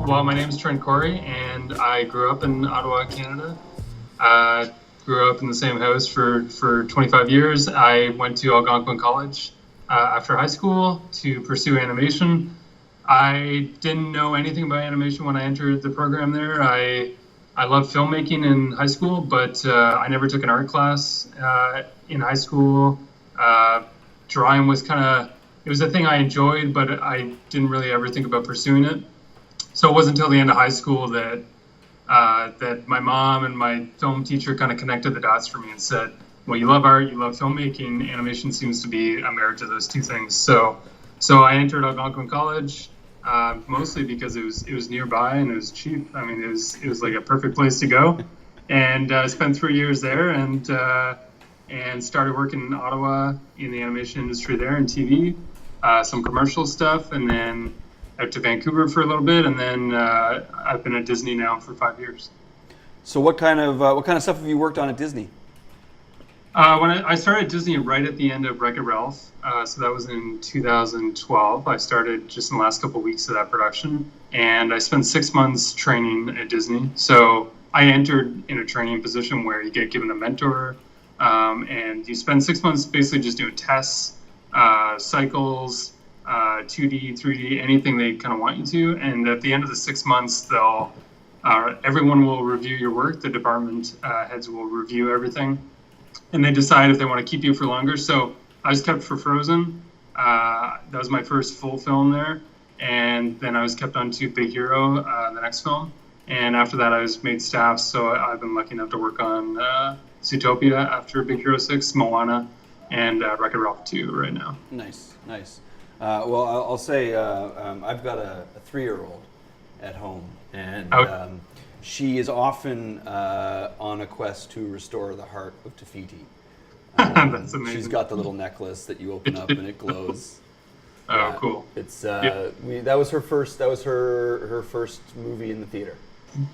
Well, my name is Trent Correy, and I grew up in Ottawa, Canada. Grew up in the same house for 25 years. I went to Algonquin College after high school to pursue animation. I didn't know anything about animation when I entered the program there. I loved filmmaking in high school, but I never took an art class in high school. Drawing was it was a thing I enjoyed, but I didn't really ever think about pursuing it. So it wasn't until the end of high school that my mom and my film teacher kind of connected the dots for me and said, well, you love art, you love filmmaking, animation seems to be a marriage of those two things. So I entered Algonquin College, mostly because it was nearby and it was cheap. I mean, it was like a perfect place to go. And I spent 3 years there and started working in Ottawa in the animation industry there in TV, some commercial stuff, and then out to Vancouver for a little bit, and then I've been at Disney now for 5 years. So what kind of stuff have you worked on at Disney? When I started at Disney right at the end of Wreck-It Ralph, so that was in 2012. I started just in the last couple of weeks of that production, and I spent 6 months training at Disney. So I entered in a training position where you get given a mentor, and you spend 6 months basically just doing tests, cycles, 2D, 3D, anything they kind of want you to. And at the end of the 6 months, everyone will review your work. The department heads will review everything, and they decide if they want to keep you for longer. So I was kept for Frozen. That was my first full film there. And then I was kept on to Big Hero, the next film. And after that, I was made staff. So I've been lucky enough to work on Zootopia after Big Hero 6, Moana, and Wreck-It Ralph 2 right now. Nice. Well, I'll say I've got a 3-year-old at home, and she is often on a quest to restore the heart of Tafiti. That's amazing. She's got the little necklace that you open up and it glows. Oh, cool. It's that was her first movie in the theater.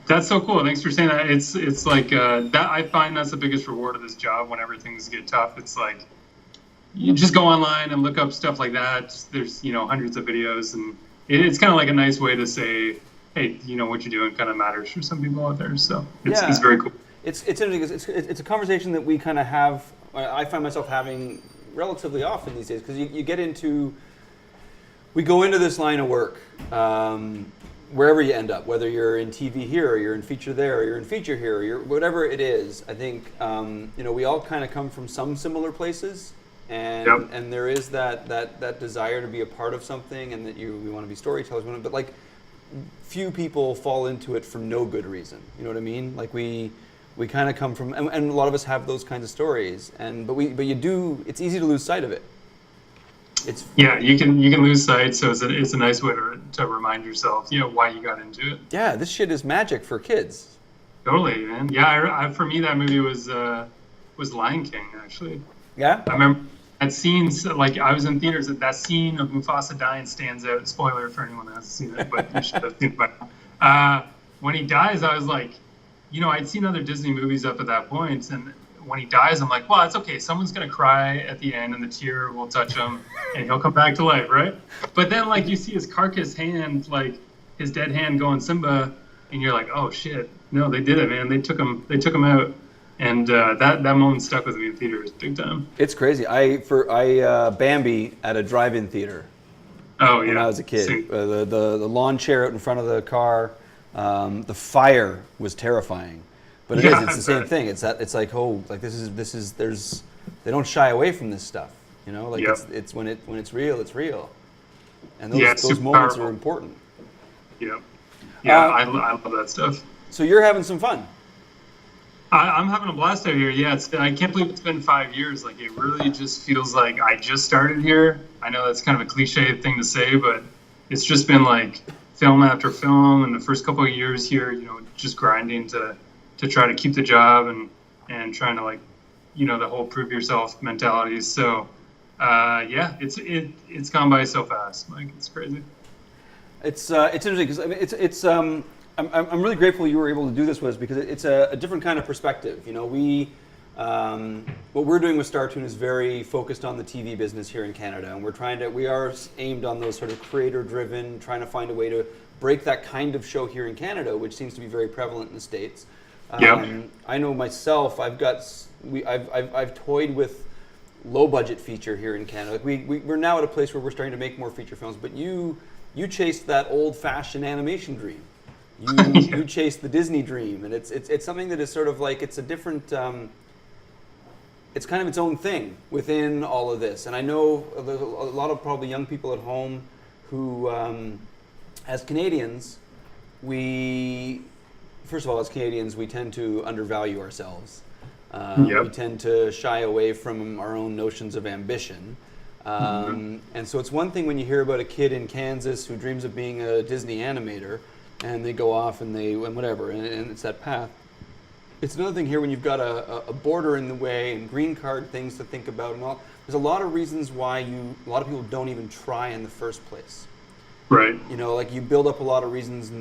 That's so cool. Thanks for saying that. It's like that. I find that's the biggest reward of this job. Whenever things get tough, it's like you just go online and look up stuff like that. There's hundreds of videos, and it's kind of like a nice way to say, hey, what you're doing kind of matters for some people out there. So it's very cool. It's interesting because it's a conversation that we kind of have. I find myself having relatively often these days because you get into. We go into this line of work, wherever you end up, whether you're in TV here, or you're in feature there, or you're in feature here, or whatever it is. I think we all kind of come from some similar places, and there is that desire to be a part of something, and that we want to be storytellers. But like, few people fall into it for no good reason. You know what I mean? Like we kind of come from, and a lot of us have those kinds of stories, but you do. It's easy to lose sight of it. You can lose sight, so it's a nice way to remind yourself, why you got into it. Yeah, this shit is magic for kids. Totally, man. Yeah, for me that movie was Lion King actually. Yeah. I remember that scene. Like I was in theaters. That scene of Mufasa dying stands out. Spoiler for anyone that hasn't seen it, but you should have seen it by now. When he dies, I was like, I'd seen other Disney movies up at that point, and when he dies, I'm like, well, it's okay. Someone's going to cry at the end and the tear will touch him and he'll come back to life, right? But then, like, you see his carcass hand, like, his dead hand going Simba, and you're like, oh, shit. No, they did it, man. They took him out. And that moment stuck with me in theaters big time. It's crazy. I Bambi at a drive-in theater. Oh, yeah. When I was a kid. The lawn chair out in front of the car, the fire was terrifying. But it's the same thing. It's like this is they don't shy away from this stuff, it's when it's real, and those moments are important. I love that stuff. So you're having some fun. I'm having a blast out here. Yeah, I can't believe it's been 5 years. Like it really just feels like I just started here. I know that's kind of a cliche thing to say, but it's just been like film after film, and the first couple of years here, just grinding to try to keep the job and trying to the whole prove yourself mentality. So it's gone by so fast. Like it's crazy. It's interesting because it's I'm really grateful you were able to do this with us because it's a different kind of perspective. We What we're doing with Startoon is very focused on the TV business here in Canada, and we are aimed on those sort of creator-driven, trying to find a way to break that kind of show here in Canada, which seems to be very prevalent in the States. I know myself, I've toyed with low-budget feature here in Canada. Like we're now at a place where we're starting to make more feature films, but you chased that old-fashioned animation dream. You chased the Disney dream, and it's something that is sort of like, it's a different, it's kind of its own thing within all of this. And I know a lot of probably young people at home who, as Canadians, first of all, as Canadians, we tend to undervalue ourselves. We tend to shy away from our own notions of ambition. And so it's one thing when you hear about a kid in Kansas who dreams of being a Disney animator, and they go off and whatever, and it's that path. It's another thing here when you've got a border in the way and green card things to think about and all. There's a lot of reasons why a lot of people don't even try in the first place. Right. You know, like you build up a lot of reasons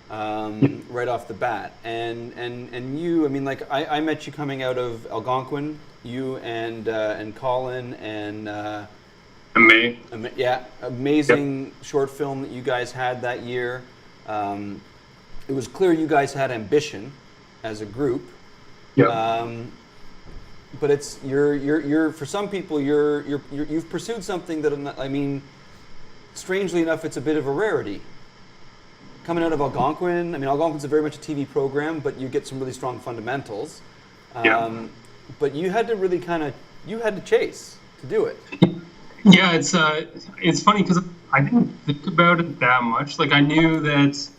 right off the bat. And you, I mean, like I met you coming out of Algonquin, you and Colin and amazing short film that you guys had that year. It was clear you guys had ambition as a group. But it's you're for some people you've pursued something that, I mean, strangely enough, it's a bit of a rarity. Coming out of Algonquin, I mean, Algonquin's very much a TV program, but you get some really strong fundamentals. But you had to really you had to chase to do it. Yeah, it's funny because I didn't think about it that much. Like I knew that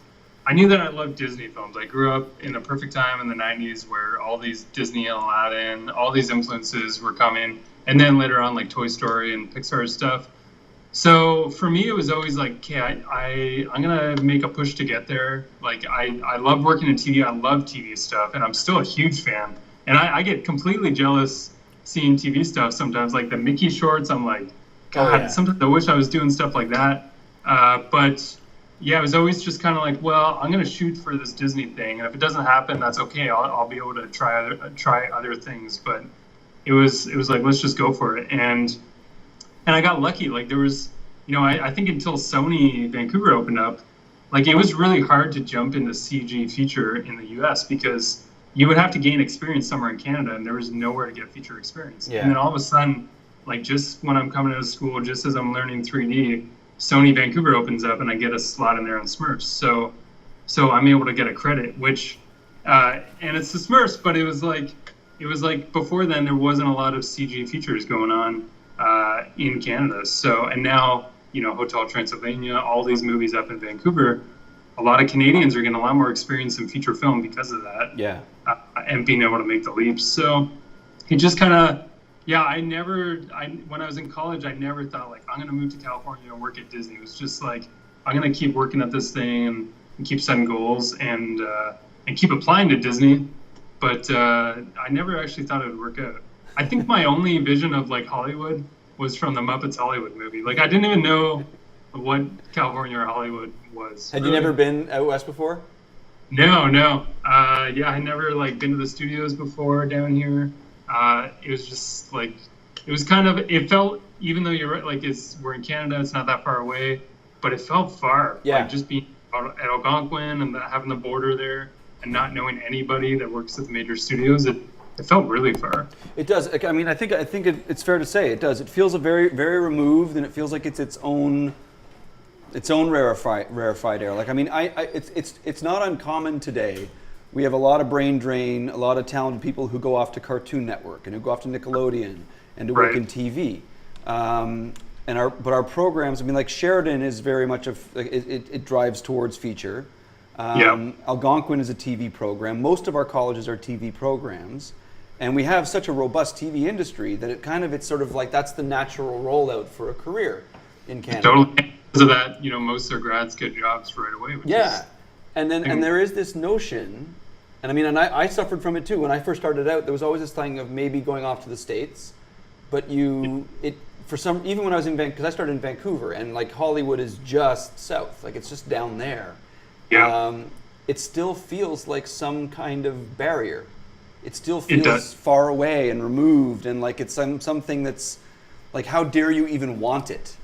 I loved Disney films. I grew up in a perfect time in the 90s where all these Disney and Aladdin, all these influences were coming, and then later on like Toy Story and Pixar stuff. So for me, it was always like, okay, I'm gonna make a push to get there. Like I love working in TV. I love TV stuff, and I'm still a huge fan. And I get completely jealous seeing TV stuff sometimes, like the Mickey shorts. I'm like, God, sometimes I wish I was doing stuff like that. But yeah, it was always just kind of like, well, I'm gonna shoot for this Disney thing, and if it doesn't happen, that's okay. I'll be able to try other things. But it was like, let's just go for it. And I got lucky. Like there was, I think until Sony Vancouver opened up, like it was really hard to jump into CG feature in the US because you would have to gain experience somewhere in Canada, and there was nowhere to get feature experience. And then all of a sudden, like just when I'm coming out of school, just as I'm learning 3D, Sony Vancouver opens up and I get a slot in there on Smurfs. So I'm able to get a credit, which, and it's the Smurfs, but it was like before then there wasn't a lot of CG features going on in Canada. So, and now, Hotel Transylvania, all these movies up in Vancouver, a lot of Canadians are getting a lot more experience in feature film because of that. Yeah. And being able to make the leap. So it just kind of, when I was in college, I never thought like, I'm going to move to California and work at Disney. It was just like, I'm going to keep working at this thing and keep setting goals and keep applying to Disney. But I never actually thought it would work out. I think my only vision of like Hollywood was from the Muppets Hollywood movie. Like I didn't even know what California or Hollywood was. Had you never been out west before? No. I never like been to the studios before down here. It was just like, it felt, even though you're right, like we're in Canada, it's not that far away, but it felt far. Yeah. Like just being at Algonquin and having the border there and not knowing anybody that works at the major studios, it felt really far. It does. I mean, I think it's fair to say it does. It feels a very, very removed, and it feels like it's its own rarefied air. Like, I mean, it's not uncommon today. We have a lot of brain drain, a lot of talented people who go off to Cartoon Network and who go off to Nickelodeon and to work in TV. But our programs, I mean, like Sheridan is very much it drives towards feature. Algonquin is a TV program. Most of our colleges are TV programs. And we have such a robust TV industry that it's sort of like that's the natural rollout for a career in Canada. Totally. Because of that, most of their grads get jobs right away. And there is this notion, and I mean, and I suffered from it too. When I first started out, there was always this thing of maybe going off to the States, but even when I was because I started in Vancouver, and like Hollywood is just south, like it's just down there. It still feels like some kind of barrier. it still It feels does. far away and removed, and like it's something that's like, how dare you even want it?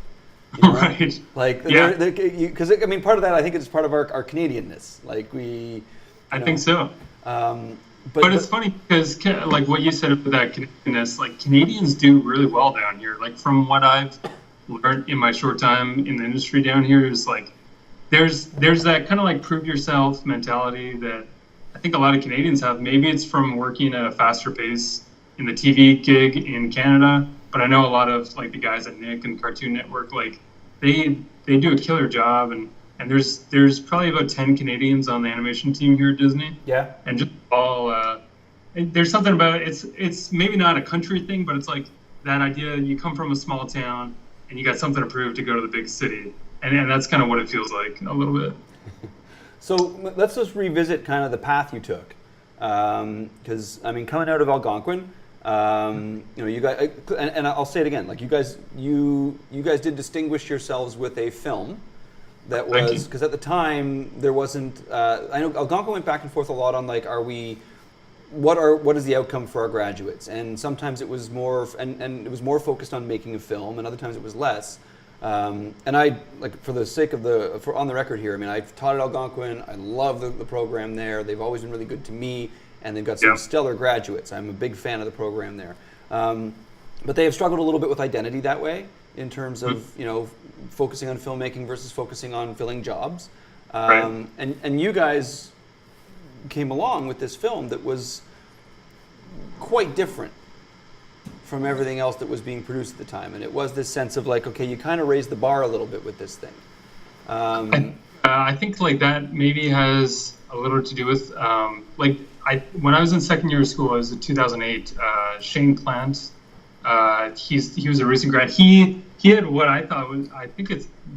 You know? Right. Like, Yeah. because I mean, part of that I think is part of our Canadianness. Like I think so. But It's funny because, like what you said about that Canadianness, like Canadians do really well down here. Like from what I've learned in my short time in the industry down here, is like there's that kind of like prove yourself mentality that I think a lot of Canadians have. Maybe it's from working at a faster pace in the TV gig in Canada, but I know a lot of like the guys at Nick and Cartoon Network, like they do a killer job, and there's probably about 10 Canadians on the animation team here at Disney. yeah, And just all there's something about it. It's maybe not a country thing, but it's like that idea you come from a small town and you got something to prove to go to the big city, and that's kind of what it feels like a little bit. So let's just revisit kind of the path you took, because I mean, coming out of Algonquin, you guys, and I'll say it again, like you guys did distinguish yourselves with a film that was, because at the time there wasn't. I know Algonquin went back and forth a lot on like, what is the outcome for our graduates, and sometimes it was more, and it was more focused on making a film, and other times it was less. And I, like, for the sake of on the record here, I mean, I've taught at Algonquin. I love the program there. They've always been really good to me, and they've got some stellar graduates. I'm a big fan of the program there. But they have struggled a little bit with identity that way, in terms of, focusing on filmmaking versus focusing on filling jobs. Right. And you guys came along with this film that was quite different from everything else that was being produced at the time, and it was this sense of like, okay, you kind of raised the bar a little bit with this thing. I think like that maybe has a little to do with when I was in second year of school, it was in 2008. Shane Plant, he was a recent grad. He had what I thought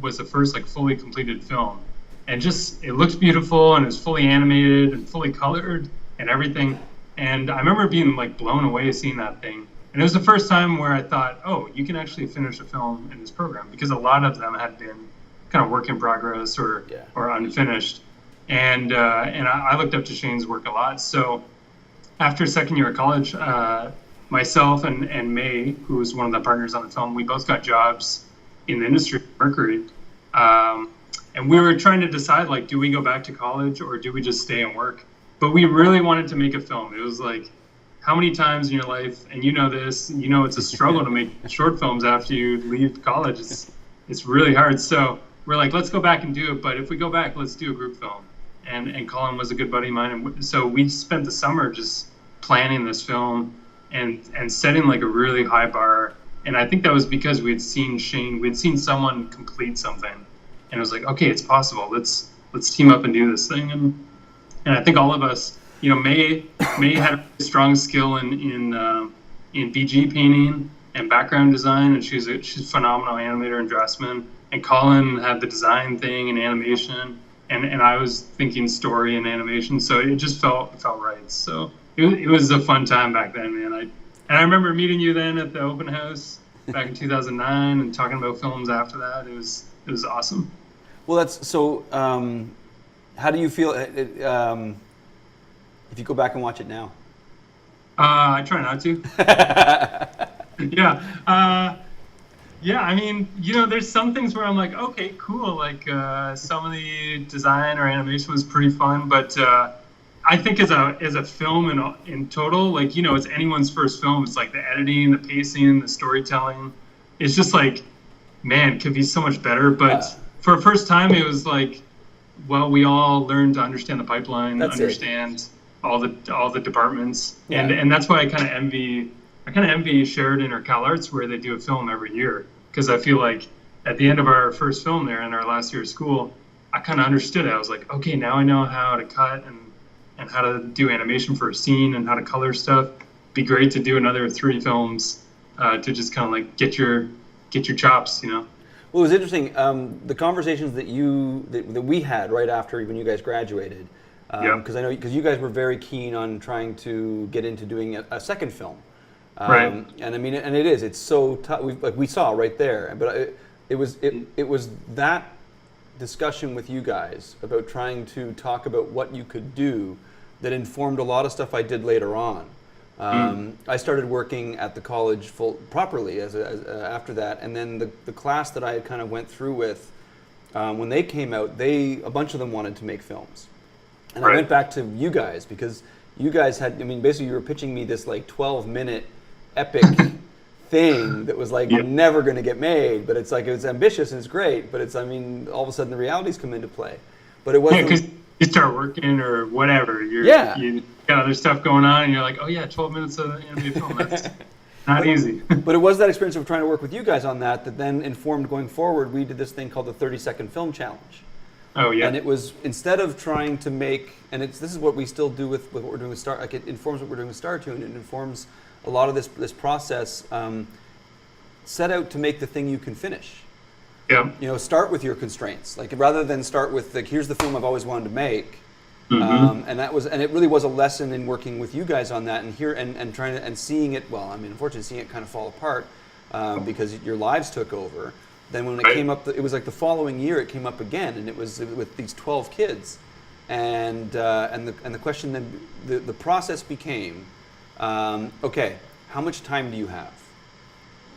was the first like fully completed film, and just it looked beautiful and it was fully animated and fully colored and everything. And I remember being like blown away seeing that thing. And it was the first time where I thought, oh, you can actually finish a film in this program, because a lot of them had been kind of work in progress or unfinished. And I looked up to Shane's work a lot. So after second year of college, myself and May, who was one of the partners on the film, we both got jobs in the industry at Mercury. And we were trying to decide, like, do we go back to college or do we just stay and work? But we really wanted to make a film. It was like, how many times in your life, and you know this, it's a struggle to make short films after you leave college. It's really hard. So we're like, let's go back and do it. But if we go back, let's do a group film. And Colin was a good buddy of mine. And so we spent the summer just planning this film and setting like a really high bar. And I think that was because we had seen Shane, we'd seen someone complete something. And it was like, okay, it's possible. Let's team up and do this thing. And I think all of us, May had a strong skill in BG painting and background design, and she's a phenomenal animator and draftsman. And Colin had the design thing and animation, and I was thinking story and animation. So it just felt right. So it was a fun time back then, man. I remember meeting you then at the open house back in 2009 and talking about films after that. It was awesome. Well, that's so. How do you feel? If you go back and watch it now? I try not to. Yeah. I mean, there's some things where I'm like, okay, cool. Like some of the design or animation was pretty fun, but I think as a film in total, like, it's anyone's first film. It's like the editing, the pacing, the storytelling. It's just like, man, could be so much better. But for a first time, it was like, well, we all learned to understand the pipeline, all the departments, and that's why I kind of envy Sheridan or Cal Arts, where they do a film every year, because I feel like at the end of our first film there in our last year of school, I kind of understood it. I was like, okay, now I know how to cut and how to do animation for a scene and how to color stuff. Be great to do another 3 films to just kind of like get your chops, Well, it was interesting. The conversations that we had right after when you guys graduated. Because I know you guys were very keen on trying to get into doing a second film, right? And I mean, and it's so tough. We saw right there, but it was that discussion with you guys about trying to talk about what you could do that informed a lot of stuff I did later on. I started working at the college properly after that, and then the class that I kind of went through with, when they came out, a bunch of them wanted to make films. And I went back to you guys because you guys had, I mean, basically you were pitching me this like 12-minute epic thing that was like never going to get made, but it's like, it's ambitious and it's great, but it's, I mean, all of a sudden the realities come into play. But it wasn't... because you start working or whatever, you got other stuff going on, and you're like, oh yeah, 12 minutes of animated film, that's not easy. But it was that experience of trying to work with you guys on that then informed going forward. We did this thing called the 30-second film challenge. Oh yeah. And it was, instead of trying to make, and this is what we still do with what we're doing with like it informs what we're doing with Startoon. It informs a lot of this process. Set out to make the thing you can finish. Yeah. You know, start with your constraints. Like rather than start with like, here's the film I've always wanted to make. And it really was a lesson in working with you guys on that, and trying to, and seeing it. Well, I mean, unfortunately, seeing it kind of fall apart because your lives took over. Then when it came up, it was like the following year it came up again, and it was with these 12 kids, and the question then, the process became, okay, how much time do you have?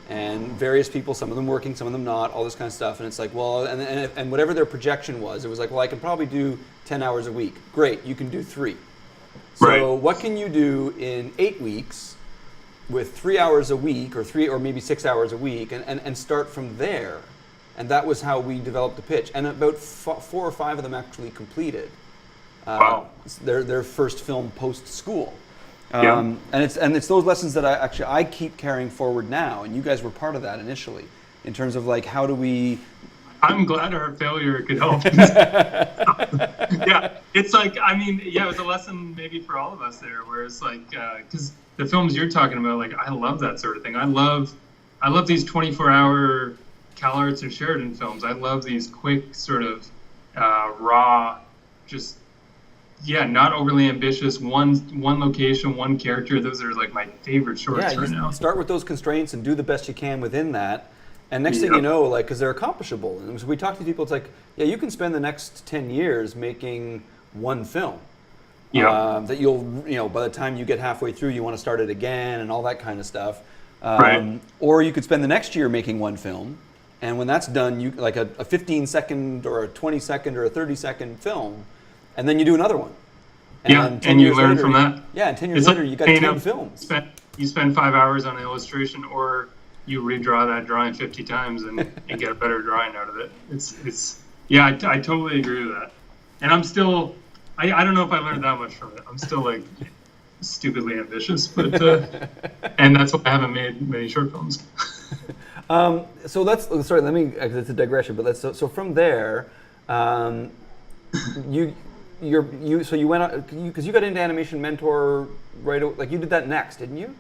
And various people, some of them working, some of them not, all this kind of stuff. And it's like, well, and whatever their projection was, it was like, well, I can probably do 10 hours a week. Great, you can do 3. So what can you do in 8 weeks with 3 hours a week, or maybe 6 hours a week, and start from there? And that was how we developed the pitch. And about 4 or 5 of them actually completed their first film post-school. And it's those lessons that I keep carrying forward now, and you guys were part of that initially, in terms of like, how do we... I'm glad our failure could help. It's like, I mean, it was a lesson maybe for all of us there, where it's like, because the films you're talking about, like, I love that sort of thing. I love these 24-hour CalArts or Sheridan films. I love these quick sort of raw, just... not overly ambitious. One location, one character. Those are like my favorite shorts right now. Start with those constraints and do the best you can within that. And next thing you know, like, because they're accomplishable. And so we talk to people, it's like, you can spend the next 10 years making one film. That you'll, by the time you get halfway through, you want to start it again and all that kind of stuff. Or you could spend the next year making one film. And when that's done, you like a 15-second or a 20-second or a 30-second film. And then you do another one. And you learn from that. Yeah, and 10 years later, you got 10 films. You spend 5 hours on an illustration, or you redraw that drawing 50 times and get a better drawing out of it. I totally agree with that. And I'm still, I don't know if I learned that much from it. I'm still like stupidly ambitious, but and that's why I haven't made many short films. So let me, it's a digression, but so from there, you went out because you got into Animation Mentor like you did that next, didn't you?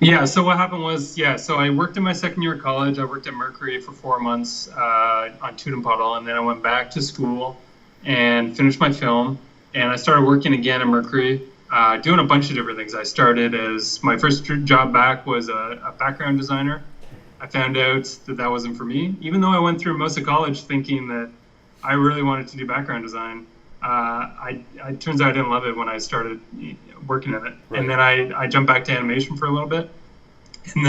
Yeah. So what happened was, so I worked in my second year of college. I worked at Mercury for 4 months on Toon and then I went back to school and finished my film. And I started working again at Mercury, doing a bunch of different things. I started as my first job back was a background designer. I found out that wasn't for me, even though I went through most of college thinking that I really wanted to do background design. It turns out I didn't love it when I started working in it. And then I jumped back to animation for a little bit. And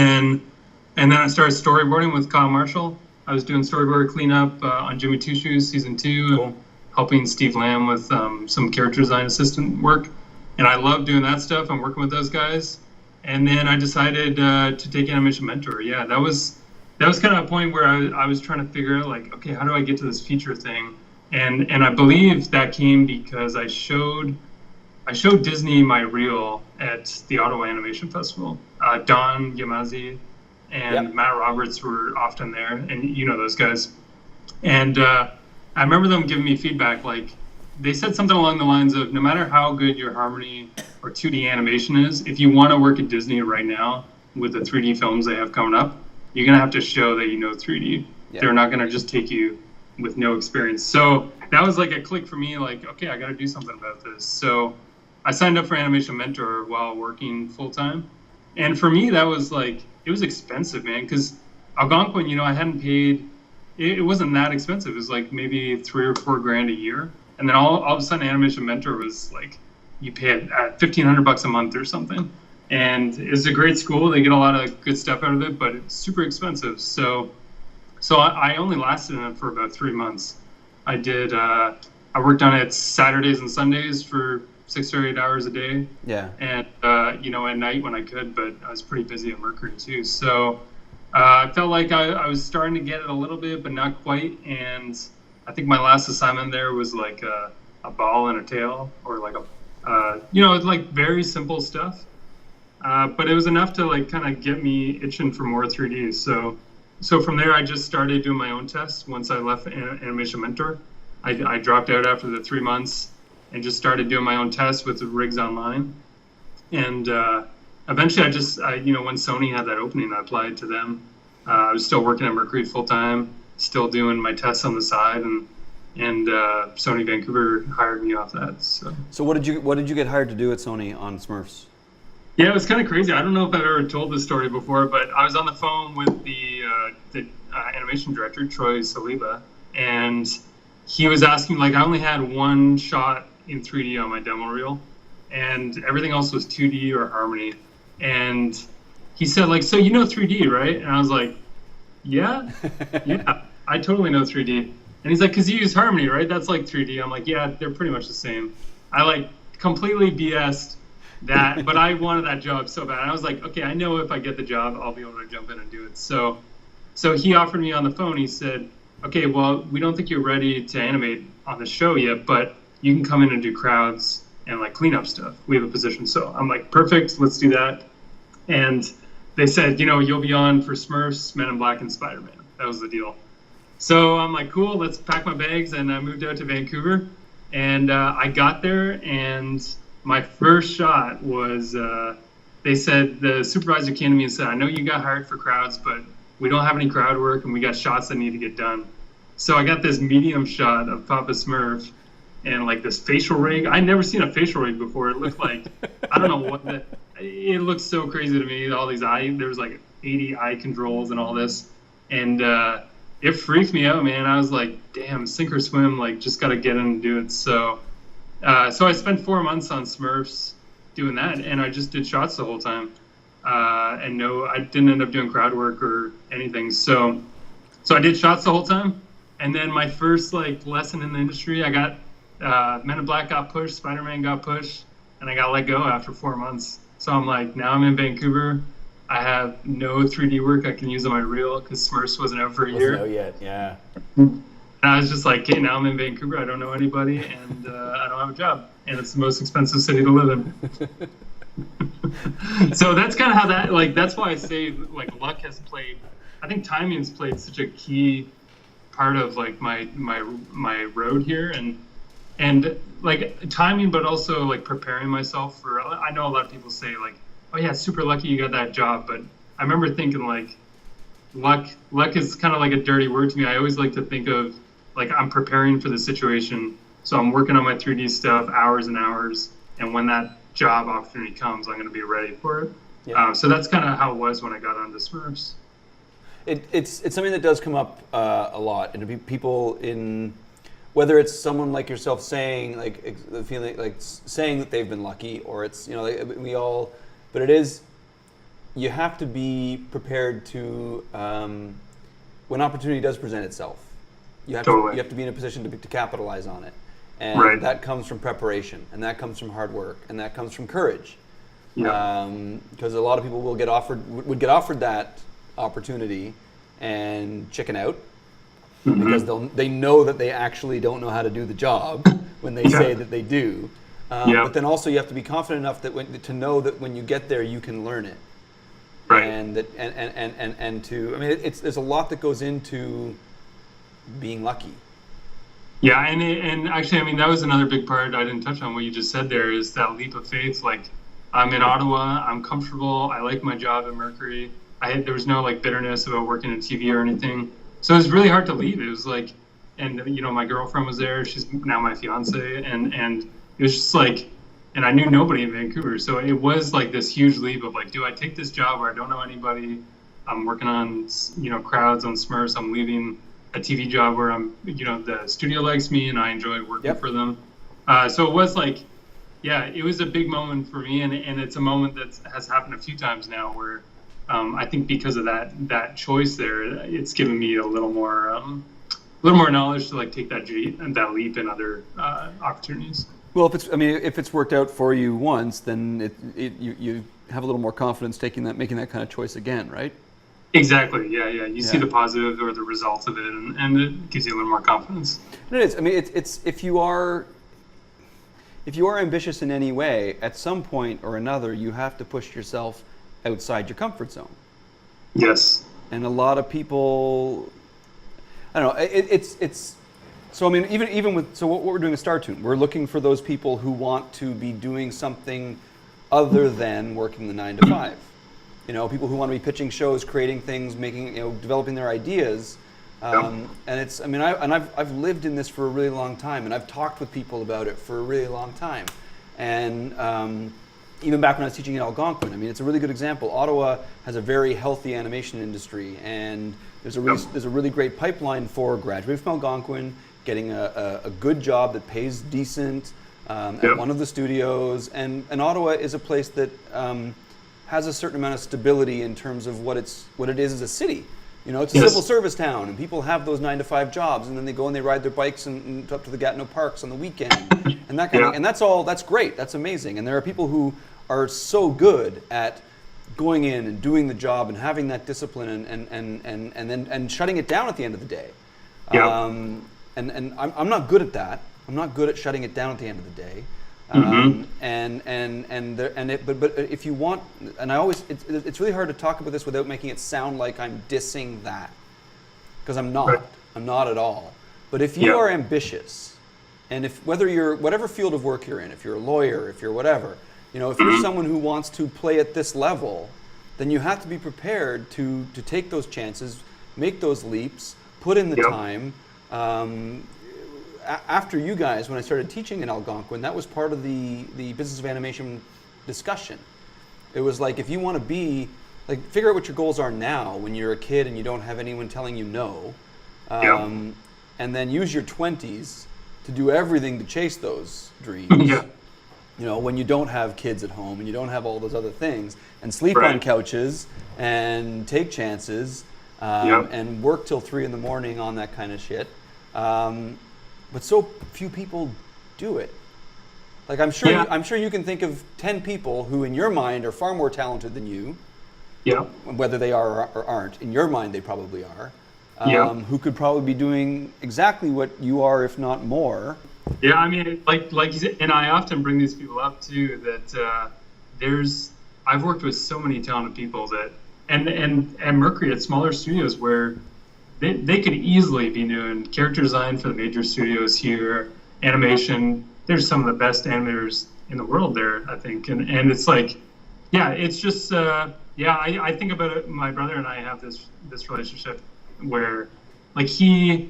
then I started storyboarding with Kyle Marshall. I was doing storyboard cleanup on Jimmy Two Shoes season 2, and helping Steve Lamb with some character design assistant work. And I love doing that stuff. I'm working with those guys. And then I decided to take Animation Mentor. Yeah, that was kind of a point where I was trying to figure out, like, okay, how do I get to this feature thing? And I believe that came because I showed Disney my reel at the Ottawa Animation Festival. Don Yamazi and Matt Roberts were often there, and you know those guys. And I remember them giving me feedback, like, they said something along the lines of, no matter how good your Harmony or 2D animation is, if you want to work at Disney right now with the 3D films they have coming up, you're going to have to show that you know 3D. They're not going to just take you with no experience. So that was like a click for me, like, okay, I got to do something about this. So I signed up for Animation Mentor while working full time. And for me, that was like, it was expensive, man, because Algonquin, I hadn't paid, it wasn't that expensive. It was like maybe $3 or $4 grand a year. And then all of a sudden Animation Mentor was like you pay it at $1,500 a month or something. And it's a great school. They get a lot of good stuff out of it, but it's super expensive. So I only lasted in it for about 3 months. I worked on it Saturdays and Sundays for 6 or 8 hours a day. Yeah. And, at night when I could, but I was pretty busy at Mercury too. So I felt like I was starting to get it a little bit, but not quite. And I think my last assignment there was like a ball and a tail, or like like very simple stuff. But it was enough to like kind of get me itching for more 3D. So from there, I just started doing my own tests. Once I left Animation Mentor, I dropped out after the 3 months and just started doing my own tests with the rigs online. And eventually, when Sony had that opening, I applied to them. I was still working at Mercury full time, still doing my tests on the side, and Sony Vancouver hired me off that. So what did you get hired to do at Sony on Smurfs? Yeah, it was kind of crazy. I don't know if I've ever told this story before, but I was on the phone with the animation director, Troy Saliba, and he was asking, like, I only had one shot in 3D on my demo reel, and everything else was 2D or Harmony. And he said, like, so you know 3D, right? And I was like, yeah, I totally know 3D. And he's like, because you use Harmony, right? That's like 3D. I'm like, yeah, they're pretty much the same. I like completely BS'd that, but I wanted that job so bad. And I was like, okay, I know if I get the job, I'll be able to jump in and do it. So he offered me on the phone. He said, okay, well, we don't think you're ready to animate on the show yet, but you can come in and do crowds and like clean up stuff. We have a position. So I'm like, perfect, let's do that. And they said, you'll be on for Smurfs, Men in Black, and Spider-Man. That was the deal. So I'm like, cool, let's pack my bags. And I moved out to Vancouver. And I got there, and my first shot was, they said, the supervisor came to me and said, I know you got hired for crowds, but we don't have any crowd work, and we got shots that need to get done. So I got this medium shot of Papa Smurf and like this facial rig. I'd never seen a facial rig before. It looked like, I don't know what it looked so crazy to me. All these there was like 80 eye controls and all this. And it freaked me out, man. I was like, damn, sink or swim, like just got to get in and do it. So I spent 4 months on Smurfs doing that, and I just did shots the whole time. And no, I didn't end up doing crowd work or anything. So I did shots the whole time. And then my first like lesson in the industry, I got Men in Black got pushed, Spider-Man got pushed, and I got let go after 4 months. So I'm like, now I'm in Vancouver. I have no 3D work I can use on my reel because Smurfs wasn't out for a year. Wasn't out yet, yeah. And I was just like, okay, now I'm in Vancouver. I don't know anybody, and I don't have a job. And it's the most expensive city to live in. So that's kind of how that's why I say, like, luck has played, I think timing's played such a key part of, like, my road here. And like, timing, but also, like, preparing myself for, I know a lot of people say, like, oh, yeah, super lucky you got that job. But I remember thinking, like, luck is kind of like a dirty word to me. I always like to think of, like, I'm preparing for the situation. So I'm working on my 3D stuff hours and hours. And when that job opportunity comes, I'm going to be ready for it. Yeah. So that's kind of how it was when I got onto Smurfs. It's something that does come up a lot. And people in, whether it's someone like yourself saying, like, the feeling, like, saying that they've been lucky, or it's, but it is, you have to be prepared to, when opportunity does present itself, you have to be in a position to capitalize on it. And right. That comes from preparation, and that comes from hard work, and that comes from courage. Yeah. Because a lot of people would get offered that opportunity and chicken out, mm-hmm. because they know that they actually don't know how to do the job when they say that they do. But then also you have to be confident enough to know that when you get there you can learn it. Right. And there's a lot that goes into being lucky. Yeah, and actually, I mean, that was another big part I didn't touch on. What you just said there is that leap of faith. Like, I'm in Ottawa, I'm comfortable, I like my job at Mercury. There was no, like, bitterness about working in TV or anything. So it was really hard to leave. It was like, and my girlfriend was there. She's now my fiance, and it was just like, and I knew nobody in Vancouver. So it was like this huge leap of, like, do I take this job where I don't know anybody? I'm working on, crowds on Smurfs. I'm leaving a TV job where I'm, the studio likes me and I enjoy working for them. So it was like, Yeah, it was a big moment for me, and it's a moment that has happened a few times now where I think because of that choice there, it's given me a little more knowledge to like take that leap in other opportunities. Well, if it's worked out for you once, then you have a little more confidence making that kind of choice again, right? Exactly. Yeah. You see the positive or the results of it, and it gives you a little more confidence. It is. I mean, it's if you are ambitious in any way, at some point or another, you have to push yourself outside your comfort zone. Yes. And a lot of people, I don't know. It's. So I mean, even with what we're doing with Startoon, we're looking for those people who want to be doing something other than working the 9 to 5. You know, people who want to be pitching shows, creating things, developing their ideas. And it's, I mean, I've lived in this for a really long time, and I've talked with people about it for a really long time. And even back when I was teaching at Algonquin, I mean, it's a really good example. Ottawa has a very healthy animation industry, and there's a really great pipeline for graduating from Algonquin, getting a good job that pays decent at one of the studios. And Ottawa is a place that has a certain amount of stability in terms of what it is as a city. You know, it's a civil service town, and people have those 9 to 5 jobs, and then they go and they ride their bikes and up to the Gatineau parks on the weekend, and that kind of thing. And that's great. That's amazing. And there are people who are so good at going in and doing the job and having that discipline and shutting it down at the end of the day. And I'm not good at that. I'm not good at shutting it down at the end of the day. But if you want, and it's really hard to talk about this without making it sound like I'm dissing that, because I'm not. Right. I'm not at all. But if you are ambitious, and whatever field of work you're in, if you're a lawyer, if you're whatever, you know, if you're someone who wants to play at this level, then you have to be prepared to take those chances, make those leaps, put in the time. After you guys, when I started teaching in Algonquin, that was part of the business of animation discussion. It was like, if you want to be, like, figure out what your goals are now when you're a kid and you don't have anyone telling you no, and then use your 20s to do everything to chase those dreams. You know, when you don't have kids at home and you don't have all those other things, and sleep on couches and take chances and work till 3 a.m. on that kind of shit. But so few people do it. Like, I'm sure you can think of 10 people who, in your mind, are far more talented than you. Whether they are or aren't, in your mind, they probably are. Who could probably be doing exactly what you are, if not more. Yeah, I mean, like you said, and I often bring these people up too. That I've worked with so many talented people that, and Mercury at smaller studios where they could easily be doing character design for the major studios here, animation. There's some of the best animators in the world there, I think. And it's like, it's just, I think about it. My brother and I have this relationship where, like, he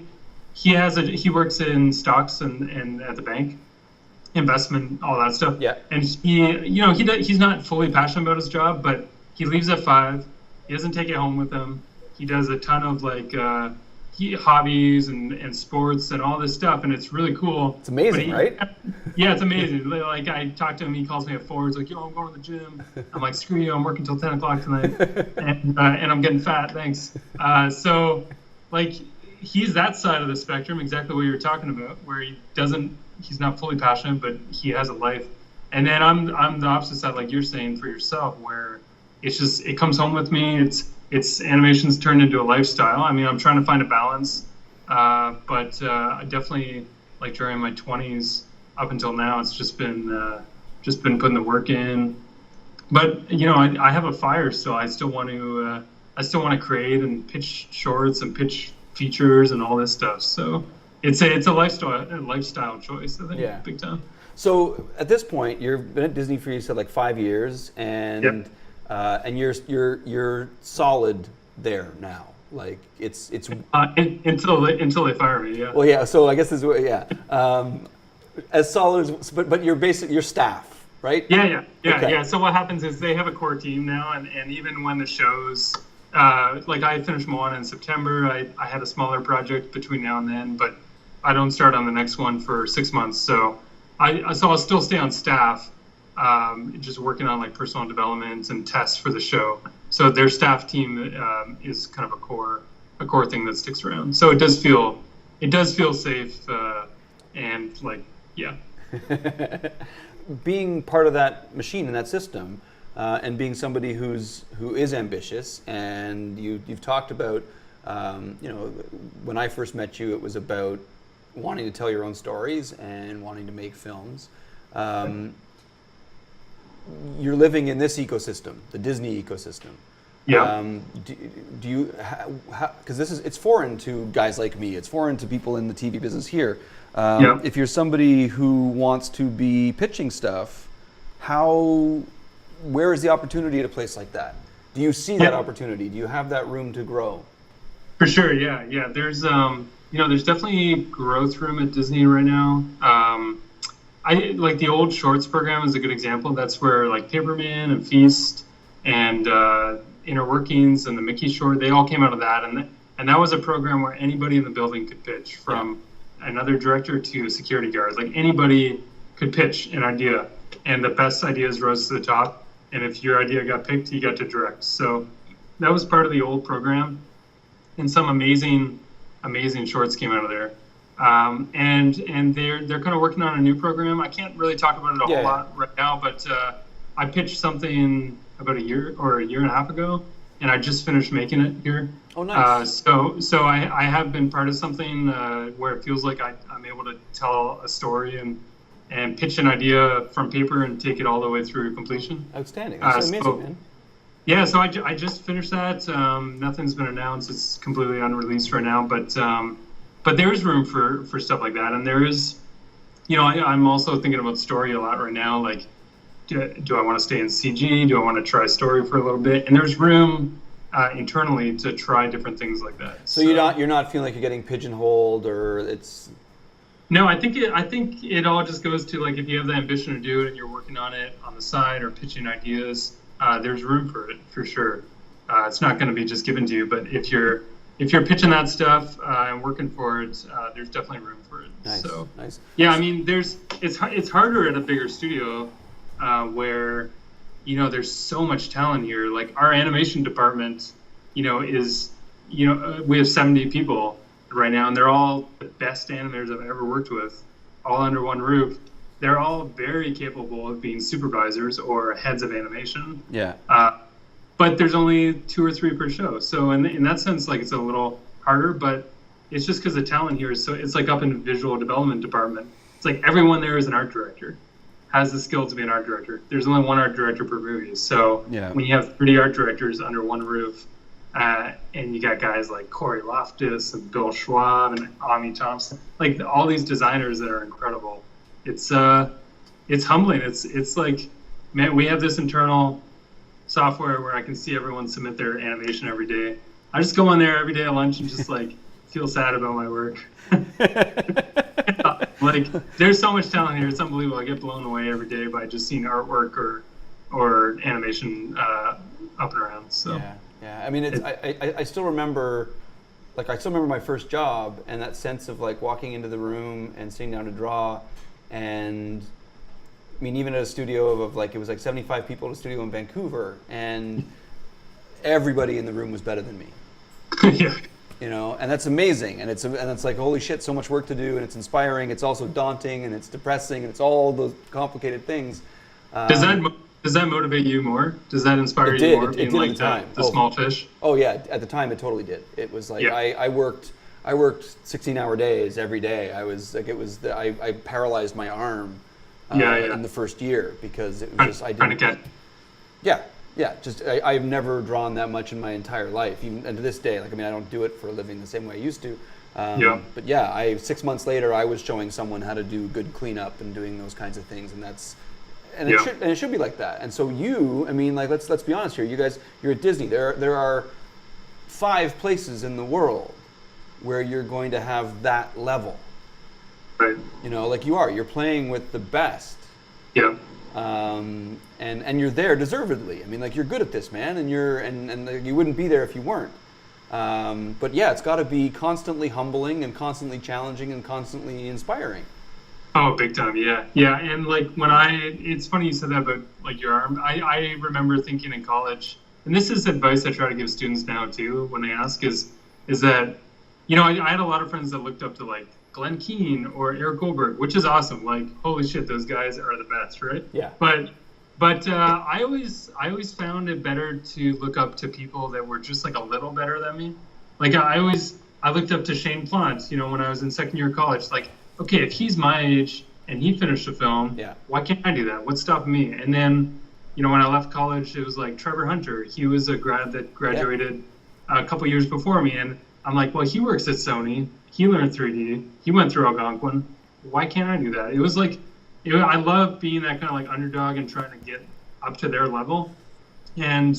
works in stocks and at the bank, investment, all that stuff. And he's not fully passionate about his job, but he leaves at 5. He doesn't take it home with him. He does a ton of hobbies and sports and all this stuff, and it's really cool. It's amazing, right? Yeah, it's amazing. Like, I talk to him, he calls me at 4. He's like, "Yo, I'm going to the gym." I'm like, "Screw you, I'm working till 10 o'clock tonight, and I'm getting fat. Thanks." So, like, he's that side of the spectrum, exactly what you were talking about, where he's not fully passionate, but he has a life. And then I'm the opposite side, like you're saying for yourself, where it comes home with me. It's animation's turned into a lifestyle. I mean, I'm trying to find a balance, but I definitely, like, during my 20s up until now, it's just been putting the work in. But you know, I have a fire still. I still want to create and pitch shorts and pitch features and all this stuff. So it's a lifestyle choice, I think, big time. So at this point, you've been at Disney for, you said, like 5 years, and you're solid there now. Like, it's until they fire me. Yeah. Well, yeah. So I guess this is as solid as, but you're staff, right? Yeah. So what happens is they have a core team now, and even when the shows, like, I finished Moana in September, I had a smaller project between now and then, but I don't start on the next one for 6 months. So so I'll still stay on staff, just working on like personal development and tests for the show. So their staff team is kind of a core thing that sticks around. So it does feel safe, and like, yeah. Being part of that machine and that system, and being somebody who is ambitious, and you've talked about, when I first met you, it was about wanting to tell your own stories and wanting to make films. You're living in this ecosystem, the Disney ecosystem. Yeah. Do you, because it's foreign to guys like me. It's foreign to people in the TV business here. If you're somebody who wants to be pitching stuff, where is the opportunity at a place like that? Do you see that opportunity? Do you have that room to grow? For sure, yeah. There's there's definitely growth room at Disney right now. I like the old shorts program is a good example. That's where like Paperman and Feast and Inner Workings and the Mickey short, they all came out of that, and that was a program where anybody in the building could pitch, from another director to security guards. Like anybody could pitch an idea, and the best ideas rose to the top. And if your idea got picked, you got to direct. So that was part of the old program, and some amazing shorts came out of there. And they're kind of working on a new program. I can't really talk about it a whole lot right now, but I pitched something about a year and a half ago, and I just finished making it here. Oh, nice. So I have been part of something where it feels like I'm able to tell a story and pitch an idea from paper and take it all the way through completion. Outstanding. That's amazing, man. Yeah, so I just finished that. Nothing's been announced. It's completely unreleased right now, but there is room for stuff like that. And there is, I'm also thinking about story a lot right now. Like, do I want to stay in CG? Do I want to try story for a little bit? And there's room internally to try different things like that. So you're not feeling like you're getting pigeonholed, or it's... No, I think it all just goes to, like, if you have the ambition to do it and you're working on it on the side or pitching ideas, there's room for it for sure. It's not going to be just given to you, but if you're pitching that stuff and working for it, there's definitely room for it. Nice. Yeah, I mean, it's harder at a bigger studio where there's so much talent here. Like our animation department, we have 70 people right now, and they're all the best animators I've ever worked with, all under one roof. They're all very capable of being supervisors or heads of animation. Yeah. But there's only 2 or 3 per show. So in that sense, like, it's a little harder, but it's just because the talent here is so, it's like up in the visual development department. It's like everyone there is an art director, has the skill to be an art director. There's only one art director per movie. So when you have 3 art directors under one roof, and you got guys like Corey Loftus and Bill Schwab and Ami Thompson, like all these designers that are incredible. It's humbling. It's like, man, we have this internal software where I can see everyone submit their animation every day. I just go on there every day at lunch and just like feel sad about my work. Like, there's so much talent here. It's unbelievable. I get blown away every day by just seeing artwork or animation up and around. So yeah. I mean, I still remember, my first job, and that sense of like walking into the room and sitting down to draw, and I mean, even at a studio of like, it was like 75 people at a studio in Vancouver, and everybody in the room was better than me. Yeah. And that's amazing, and it's like, holy shit, so much work to do, and it's inspiring. It's also daunting, and it's depressing, and it's all those complicated things. Does that motivate you more? Does that inspire you more? Being like the small fish. Oh yeah, at the time it totally did. It was like I worked 16-hour days every day. I was like, I paralyzed my arm in the first year because it was I've never drawn that much in my entire life, even and to this day. Like, I mean, I don't do it for a living the same way I used to. But 6 months later, I was showing someone how to do good cleanup and doing those kinds of things, and it should be like that. And so let's be honest here. You guys, you're at Disney. There are 5 places in the world where you're going to have that level. Right. You're playing with the best. Yeah. And you're there deservedly. I mean, like, you're good at this, man, and you wouldn't be there if you weren't. But yeah, it's got to be constantly humbling and constantly challenging and constantly inspiring. Oh, big time, yeah, yeah. And like it's funny you said that about like your arm. I remember thinking in college, and this is advice I try to give students now too when they ask is that, I had a lot of friends that looked up to like Glenn Keane or Eric Goldberg, which is awesome. Like, holy shit, those guys are the best, right? Yeah. But I always found it better to look up to people that were just like a little better than me. Like I looked up to Shane Plant, when I was in second year of college. Like, okay, if he's my age and he finished a film, Yeah. why can't I do that? What's stopping me? And then, when I left college, it was like Trevor Hunter. He was a grad that graduated a couple years before me, and I'm like, well, he works at Sony. He learned 3D. He went through Algonquin. Why can't I do that? It was like, I love being that kind of like underdog and trying to get up to their level, and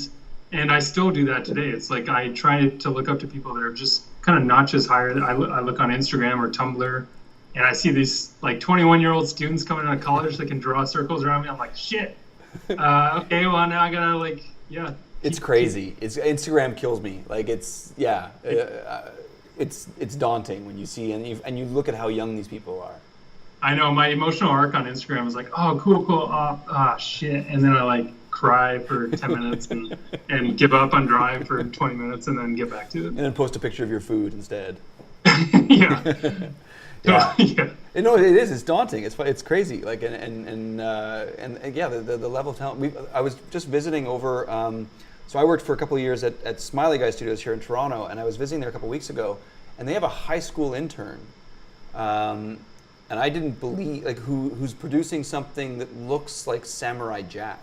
I still do that today. It's like I try to look up to people that are just kind of notches higher. I look on Instagram or Tumblr, and I see these like 21-year-old students coming out of college that can draw circles around me. I'm like, shit. Okay, well now I gotta like, yeah. It's crazy. Instagram kills me. Like it's daunting when you see and you look at how young these people are. I know my emotional arc on Instagram was like, oh, cool. Shit. And then I like cry for 10 minutes and give up on drawing for 20 minutes and then get back to it. And then post a picture of your food instead. Yeah. Yeah. Yeah. No, it is. It's daunting. It's crazy. Like and yeah, the level of talent. I was just visiting over. So I worked for a couple of years at Smiley Guy Studios here in Toronto, and I was visiting there a couple of weeks ago, and they have a high school intern. And I didn't believe who's producing something that looks like Samurai Jack.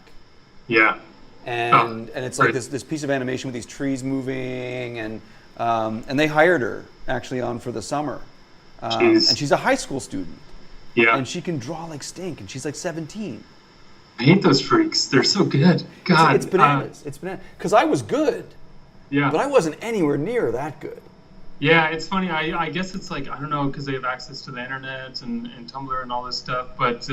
Yeah. And it's like this piece of animation with these trees moving, and they hired her actually on for the summer. And she's a high school student. Yeah. And she can draw like stink, and she's like 17. I hate those freaks. They're so good. God. It's bananas. It's bananas. Because I was good. Yeah. But I wasn't anywhere near that good. Yeah, it's funny. I guess it's like, I don't know, because they have access to the internet and Tumblr and all this stuff. But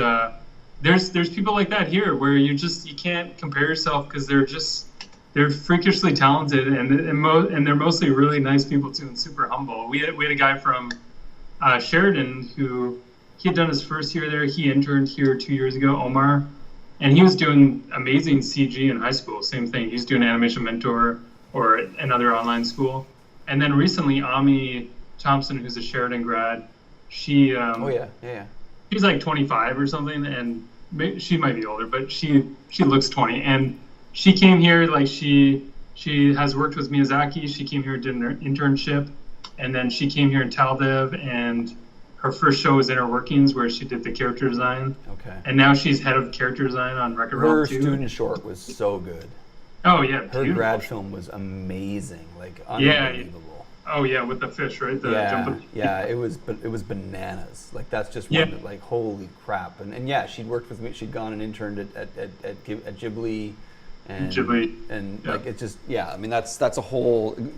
there's people like that here where you can't compare yourself because they're freakishly talented and they're mostly really nice people too and super humble. We had a guy from Sheridan who he had done his first year there. He interned here 2 years ago, Omar, and he was doing amazing CG in high school. Same thing. He's doing Animation Mentor or another online school. And then recently, Ami Thompson, who's a Sheridan grad, she she's like 25 or something, and she might be older, but she looks 20. And she came here like she has worked with Miyazaki. She came here and did an internship, and then she came here in Taldev, and her first show was Inner Workings, where she did the character design. Okay. And now she's head of character design on Wreck-It Ralph 2. Her student short was so good. Oh yeah, her beautiful. grad film was amazing, like unbelievable. Yeah. Oh yeah, with the fish, right? It was bananas. Like that's just one that, like, holy crap. And yeah, she'd worked with me. She'd gone and interned at Ghibli, and like it's just I mean that's a whole and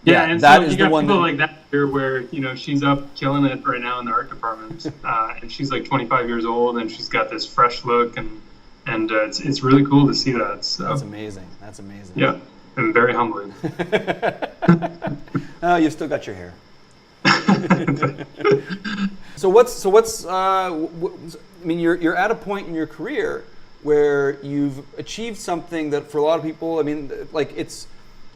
that so is you got the one people like that here where she's up killing it right now in the art department, and she's like 25 years old and she's got this fresh look and it's really cool to see that. So that's amazing. Yeah, and very humbling. Oh, you've still got your hair. So what's I mean, you're at a point in your career where you've achieved something that for a lot of people, I mean, like it's